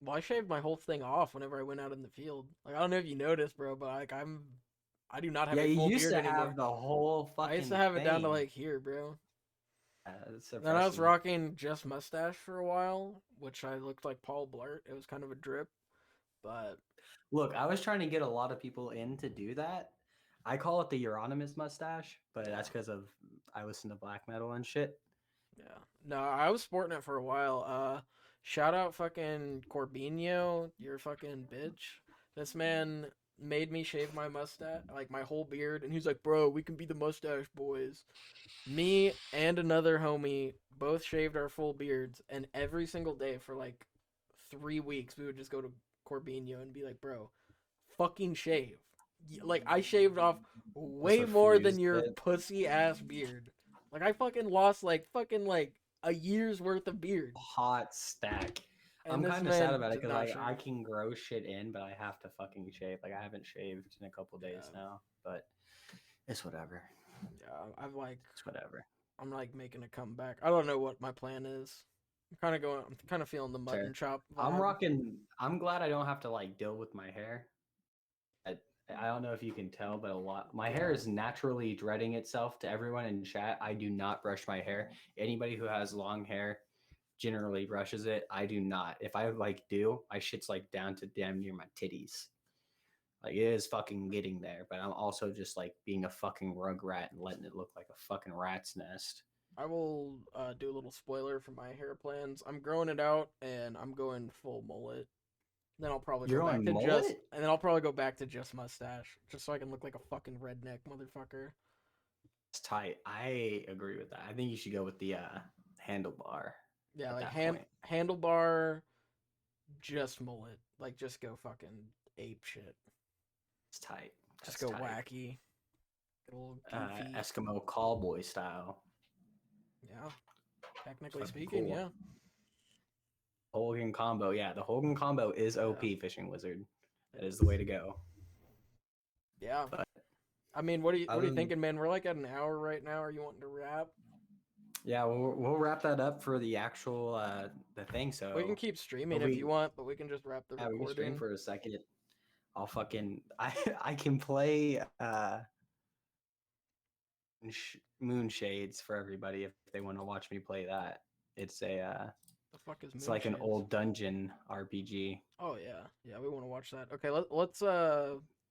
[SPEAKER 2] Well, I shaved my whole thing off whenever I went out in the field. Like I don't know if you noticed, bro, but like I do not have
[SPEAKER 1] Yeah,
[SPEAKER 2] a
[SPEAKER 1] you
[SPEAKER 2] full
[SPEAKER 1] used
[SPEAKER 2] beard
[SPEAKER 1] to
[SPEAKER 2] anymore.
[SPEAKER 1] have the whole
[SPEAKER 2] I used to
[SPEAKER 1] fucking
[SPEAKER 2] have it down to
[SPEAKER 1] thing.
[SPEAKER 2] like here, bro.
[SPEAKER 1] It's
[SPEAKER 2] Then I was
[SPEAKER 1] depressing.
[SPEAKER 2] rocking just mustache for a while, which I looked like Paul Blart. It was kind of a drip, but
[SPEAKER 1] Look, I was trying to get a lot of people in to do that. I call it the Euronymous mustache, but that's
[SPEAKER 2] yeah,
[SPEAKER 1] because of I listen to black metal and shit.
[SPEAKER 2] yeah. No, I was sporting it for a while. Shout out fucking Corbino, you're fucking bitch. This man made me shave my mustache, like my whole beard, and he's like, "Bro, we can be the mustache boys." Me and another homie both shaved our full beards, and every single day for like 3 weeks, we would just go to Corbino and be like, "Bro, fucking shave." Like I shaved off
[SPEAKER 1] Just
[SPEAKER 2] way more than
[SPEAKER 1] refused
[SPEAKER 2] your
[SPEAKER 1] it.
[SPEAKER 2] pussy ass beard. Like I fucking lost like fucking like a year's worth of beard,
[SPEAKER 1] Hot stack.
[SPEAKER 2] and
[SPEAKER 1] I'm
[SPEAKER 2] this
[SPEAKER 1] kind of sad
[SPEAKER 2] man
[SPEAKER 1] about it
[SPEAKER 2] did
[SPEAKER 1] because
[SPEAKER 2] not
[SPEAKER 1] like I
[SPEAKER 2] shave.
[SPEAKER 1] can grow shit in, but I have to fucking shave. Like I haven't shaved in a couple days
[SPEAKER 2] Yeah,
[SPEAKER 1] now, but it's whatever.
[SPEAKER 2] yeah. I've like
[SPEAKER 1] It's whatever.
[SPEAKER 2] I'm like making a comeback. I don't know what my plan is. I'm kind of going. I'm kind of feeling the mutton
[SPEAKER 1] Fair.
[SPEAKER 2] chop
[SPEAKER 1] I'm
[SPEAKER 2] vibe.
[SPEAKER 1] rocking. I'm glad I don't have to like deal with my hair. I don't know if you can tell, but my hair is naturally dreading itself. To everyone in chat, I do not brush my hair. Anybody who has long hair generally brushes it. I do not. If I do, my shit's down to damn near my titties. Like it is fucking getting there, but I'm also just being a fucking rug rat and letting it look like a fucking rat's nest.
[SPEAKER 2] I will do a little spoiler for my hair plans. I'm growing it out and I'm going full mullet. Then I'll probably
[SPEAKER 1] You're
[SPEAKER 2] go back
[SPEAKER 1] going
[SPEAKER 2] to just,
[SPEAKER 1] mullet?
[SPEAKER 2] and then I'll probably go back to just mustache, just so I can look like a fucking redneck motherfucker.
[SPEAKER 1] It's tight. I agree with that. I think you should go with the handlebar
[SPEAKER 2] Yeah,
[SPEAKER 1] at
[SPEAKER 2] like
[SPEAKER 1] that point.
[SPEAKER 2] handlebar, just mullet. Like just go fucking ape shit.
[SPEAKER 1] It's tight.
[SPEAKER 2] Just
[SPEAKER 1] That's
[SPEAKER 2] go
[SPEAKER 1] tight.
[SPEAKER 2] wacky. Get a little goofy.
[SPEAKER 1] Eskimo cowboy style.
[SPEAKER 2] Yeah, technically
[SPEAKER 1] Fucking
[SPEAKER 2] speaking,
[SPEAKER 1] cool.
[SPEAKER 2] yeah.
[SPEAKER 1] Hogan combo. Yeah, the Hogan combo is OP
[SPEAKER 2] Yeah.
[SPEAKER 1] fishing wizard. That is the way to go.
[SPEAKER 2] Yeah.
[SPEAKER 1] But
[SPEAKER 2] I mean, what are you
[SPEAKER 1] other than,
[SPEAKER 2] thinking, man? We're like at an hour right now. Are you wanting to wrap?
[SPEAKER 1] yeah, we'll wrap that up for the actual the thing.
[SPEAKER 2] We can
[SPEAKER 1] So
[SPEAKER 2] keep streaming
[SPEAKER 1] if
[SPEAKER 2] if you want, but we can just wrap the
[SPEAKER 1] we can stream
[SPEAKER 2] recording.
[SPEAKER 1] for a second. I'll fucking I can play Moonshades for everybody if they want to watch me play that. It's
[SPEAKER 2] The fuck is
[SPEAKER 1] it's like an
[SPEAKER 2] Moonshades?
[SPEAKER 1] old dungeon RPG.
[SPEAKER 2] Oh yeah, yeah. We want to watch that. Okay, let's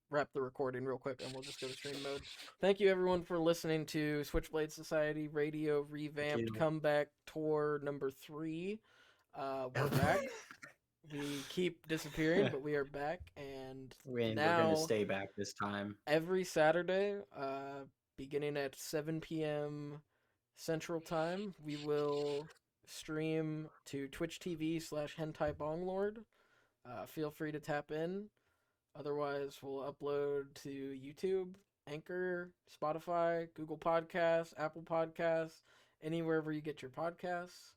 [SPEAKER 2] wrap the recording real quick, and we'll just go to stream mode. Thank you everyone for listening to Switchblade Society Radio
[SPEAKER 1] Thank
[SPEAKER 2] revamped
[SPEAKER 1] you.
[SPEAKER 2] comeback tour number 3. We're back. We keep disappearing, but we are back, and
[SPEAKER 1] We're gonna
[SPEAKER 2] now
[SPEAKER 1] stay back this time.
[SPEAKER 2] every Saturday, beginning at 7 p.m. Central Time, we will stream to Twitch TV /Hentai Bonglord. Feel free to tap in. Otherwise, we'll upload to YouTube, Anchor, Spotify, Google Podcasts, Apple Podcasts, anywhere where you get your podcasts.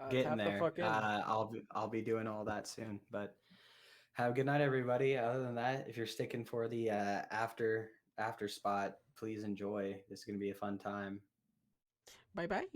[SPEAKER 1] Getting
[SPEAKER 2] Tap the
[SPEAKER 1] there.
[SPEAKER 2] fuck in.
[SPEAKER 1] I'll be doing all that soon. But have a good night, everybody. Other than that, if you're sticking for the after spot, please enjoy. This is gonna be a fun time.
[SPEAKER 2] Bye bye.